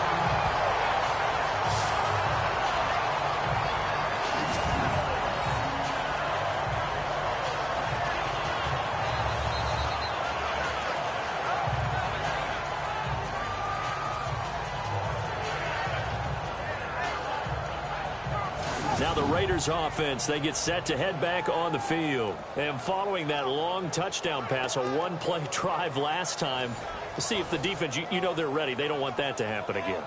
Now the Raiders offense, they get set to head back on the field. And following that long touchdown pass, a one-play drive last time, to see if the defense, you know they're ready. They don't want that to happen again.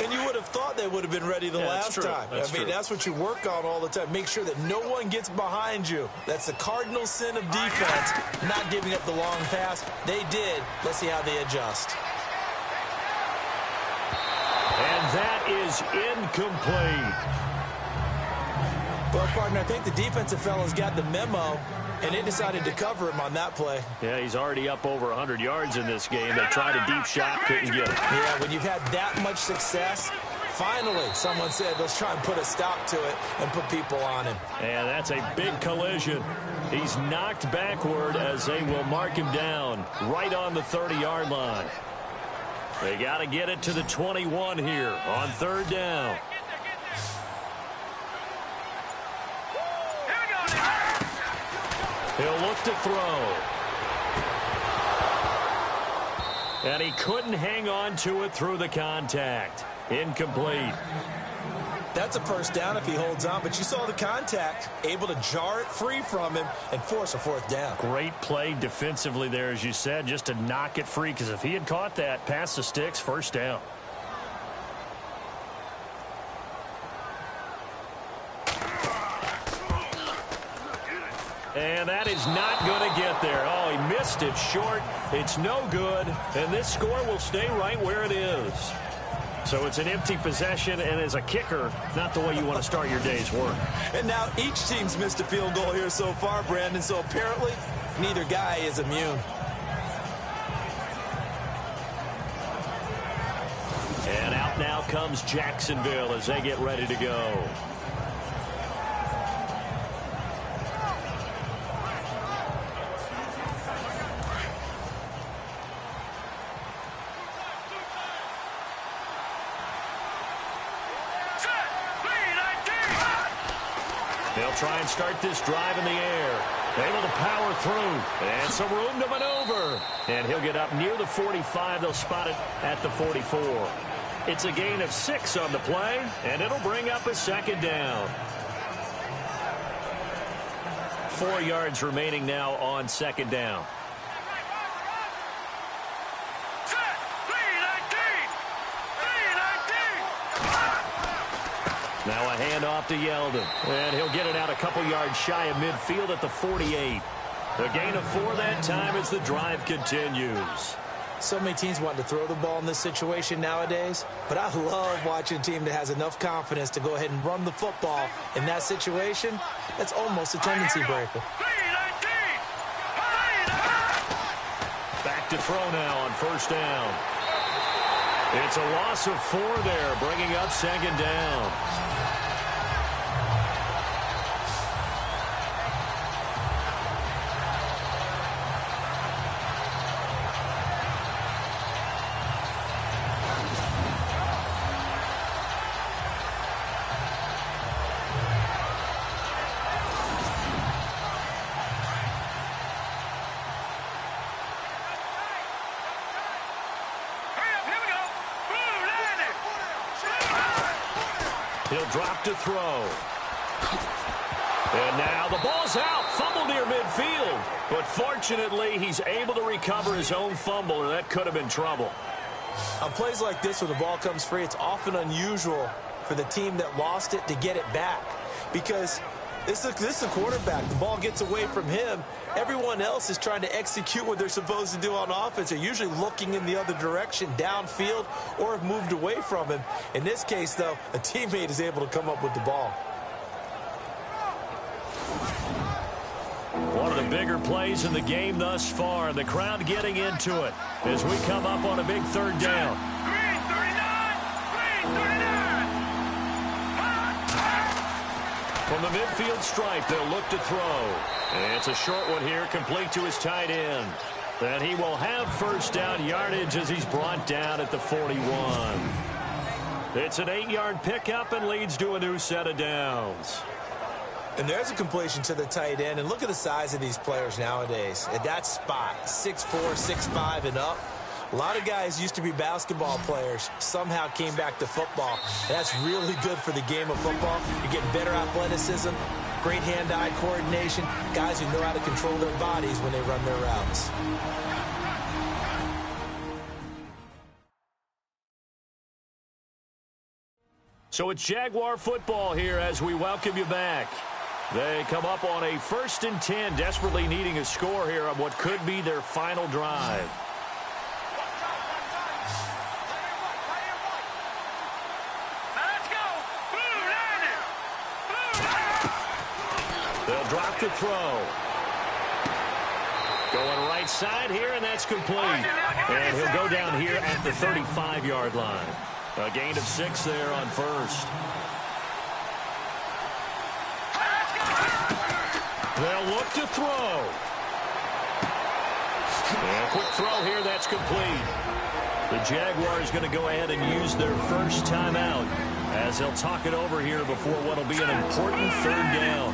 And you would have thought they would have been ready the last time. That's what you work on all the time. Make sure that no one gets behind you. That's the cardinal sin of defense, not giving up the long pass. They did. Let's see how they adjust. And that is incomplete. Well, partner, I think the defensive fellas got the memo, and they decided to cover him on that play. Yeah, he's already up over 100 yards in this game. They tried a deep shot, couldn't get it. Yeah, when you've had that much success, Finally, someone said, let's try and put a stop to it and put people on him. And that's a big collision. He's knocked backward as they will mark him down right on the 30-yard line. They got to get it to the 21 here on third down. He'll look to throw. And he couldn't hang on to it through the contact. Incomplete. That's a first down if he holds on, but you saw the contact, able to jar it free from him and force a fourth down. Great play defensively there, as you said, just to knock it free, because if he had caught that, past the sticks, first down. And that is not going to get there. Oh, he missed it short. It's no good. And this score will stay right where it is. So it's an empty possession, and as a kicker, not the way you want to start your day's work. And now each team's missed a field goal here so far, Brandon, so apparently neither guy is immune. And out now comes Jacksonville as they get ready to go. They'll try and start this drive in the air. Able to power through. And some room to maneuver. And he'll get up near the 45. They'll spot it at the 44. It's a gain of 6 on the play, and it'll bring up a second down. 4 yards remaining now on second down. Now a handoff to Yeldon. And he'll get it out a couple yards shy of midfield at the 48. A gain of 4 that time as the drive continues. So many teams want to throw the ball in this situation nowadays, but I love watching a team that has enough confidence to go ahead and run the football in that situation. That's almost a tendency breaker. Back to throw now on first down. It's a loss of 4 there, bringing up second down. He'll drop to throw. And now the ball's out. Fumble near midfield. But fortunately, he's able to recover his own fumble, or that could have been trouble. On plays like this where the ball comes free, it's often unusual for the team that lost it to get it back. Because this is a quarterback. The ball gets away from him. Everyone else is trying to execute what they're supposed to do on offense. They're usually looking in the other direction, downfield, or have moved away from him. In this case, though, a teammate is able to come up with the ball. One of the bigger plays in the game thus far. The crowd getting into it as we come up on a big third down. From the midfield stripe, they'll look to throw. And it's a short one here, complete to his tight end. And he will have first down yardage as he's brought down at the 41. It's an 8-yard pickup and leads to a new set of downs. And there's a completion to the tight end. And look at the size of these players nowadays. At that spot, 6'4", 6'5", and up. A lot of guys used to be basketball players, somehow came back to football. That's really good for the game of football. You're getting better athleticism, great hand-eye coordination, guys who know how to control their bodies when they run their routes. So it's Jaguar football here as we welcome you back. They come up on a 1st and 10, desperately needing a score here on what could be their final drive. They'll drop to throw. Going right side here, and that's complete. And he'll go down here at the 35-yard line. A gain of 6 there on first. They'll look to throw. And a quick throw here, that's complete. The Jaguars going to go ahead and use their first timeout as they'll talk it over here before what will be an important third down.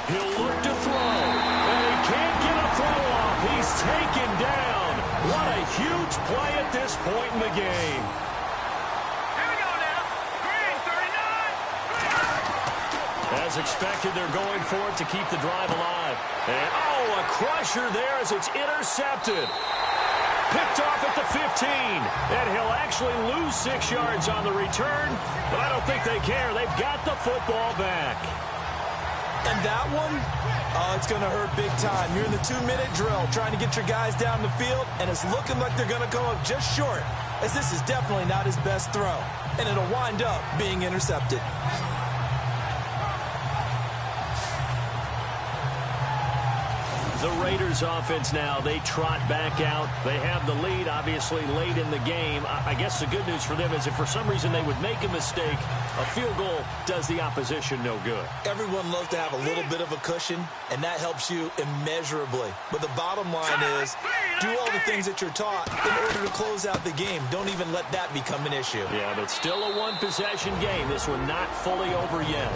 He'll look to throw, and he can't get a throw off. He's taken down. What a huge play at this point in the game. Here we go now. Green, 39. As expected, they're going for it to keep the drive alive. And, oh, a crusher there as it's intercepted. Picked off at the 15. And he'll actually lose 6 yards on the return, but I don't think they care. They've got the football back. And that one, oh, it's going to hurt big time. You're in the 2-minute drill trying to get your guys down the field, and it's looking like they're going to come up just short, as this is definitely not his best throw, and it'll wind up being intercepted. The Raiders offense now, they trot back out. They have the lead, obviously, late in the game. I guess the good news for them is if for some reason they would make a mistake, a field goal does the opposition no good. Everyone loves to have a little bit of a cushion, and that helps you immeasurably. But the bottom line is, do all the things that you're taught in order to close out the game. Don't even let that become an issue. Yeah, but still a one-possession game. This one not fully over yet.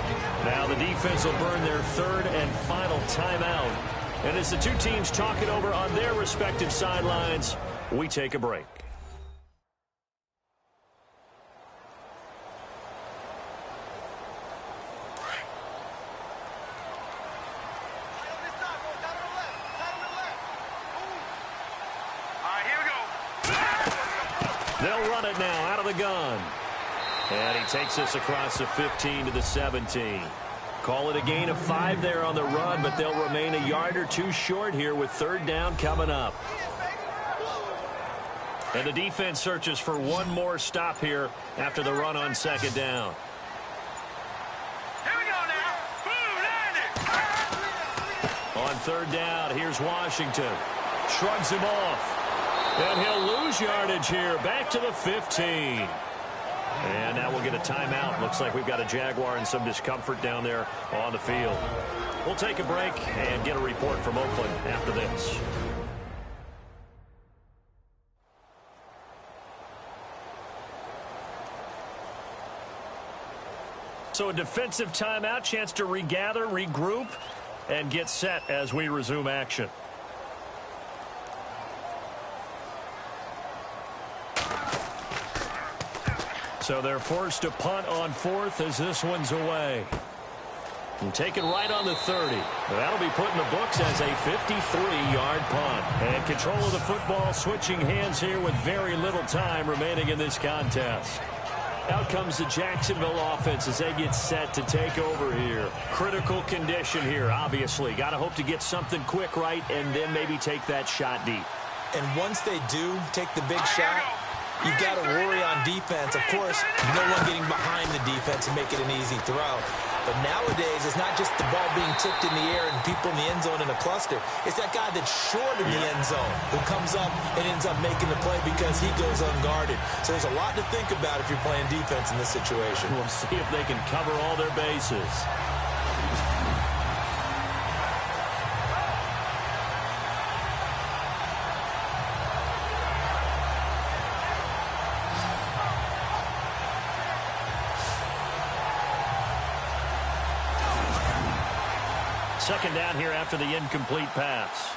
Now the defense will burn their third and final timeout. And as the two teams talk it over on their respective sidelines, we take a break. They'll run it now out of the gun. And he takes us across the 15 to the 17. Call it a gain of 5 there on the run, but they'll remain a yard or two short here with third down coming up. And the defense searches for one more stop here after the run on second down. Here we go now. On third down, here's Washington. Shrugs him off. And he'll lose yardage here. Back to the 15. And now we'll get a timeout. Looks like we've got a Jaguar in some discomfort down there on the field. We'll take a break and get a report from Oakland after this. So a defensive timeout, chance to regather, regroup, and get set as we resume action. So they're forced to punt on fourth as this one's away. And taken right on the 30. That'll be put in the books as a 53-yard punt. And control of the football switching hands here with very little time remaining in this contest. Out comes the Jacksonville offense as they get set to take over here. Critical condition here, obviously. Got to hope to get something quick right and then maybe take that shot deep. And once they do take the big shot, you've got to worry on defense. Of course, no one getting behind the defense and make it an easy throw. But nowadays, it's not just the ball being tipped in the air and people in the end zone in a cluster. It's that guy that's short of the end zone who comes up and ends up making the play because he goes unguarded. So there's a lot to think about if you're playing defense in this situation. We'll see if they can cover all their bases. Second down here after the incomplete pass.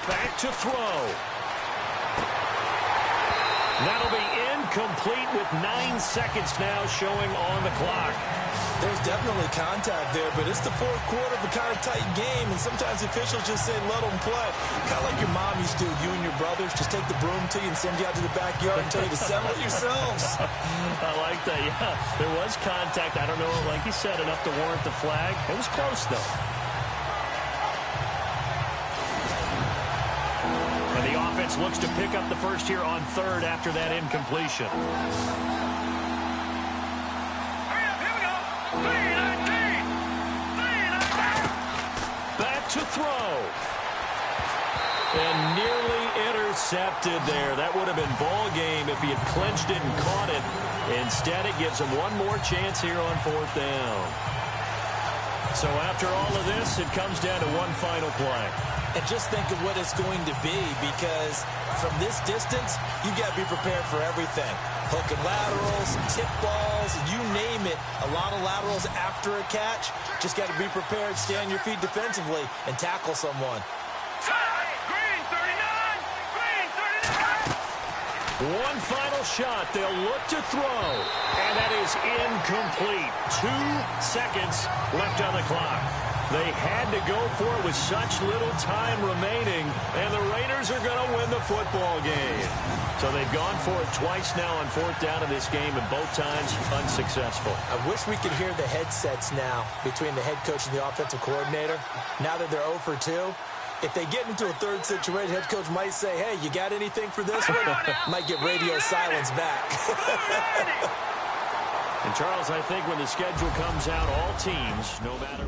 Back to throw. That'll be incomplete with 9 seconds now showing on the clock. There's definitely contact there, but it's the fourth quarter of a kind of tight game, and sometimes officials just say, let them play. Kind of like your mom used to, you and your brothers, just take the broom to you and send you out to the backyard and tell you to settle it yourselves. I like that, yeah. There was contact. I don't know, like you said, enough to warrant the flag. It was close, though. And the offense looks to pick up the first here on third after that incompletion. Back to throw. intercepted there. That would have been ball game if he had clinched it and caught it. Instead, it gives him one more chance here on 4th down. So after all of this, it comes down to one final play. And just think of what it's going to be, because from this distance, you got to be prepared for everything. Hook and laterals, tip balls, you name it. A lot of laterals after a catch. Just got to be prepared, stay on your feet defensively, and tackle someone. Green 39! Green 39! One final shot. They'll look to throw. And that is incomplete. 2 seconds left on the clock. They had to go for it with such little time remaining, and the Raiders are going to win the football game. So they've gone for it twice now on 4th down in this game, and both times unsuccessful. I wish we could hear the headsets now between the head coach and the offensive coordinator. Now that they're 0 for 2, if they get into a third situation, head coach might say, hey, you got anything for this one? Might get radio silence back. And, Charles, I think when the schedule comes out, all teams, no matter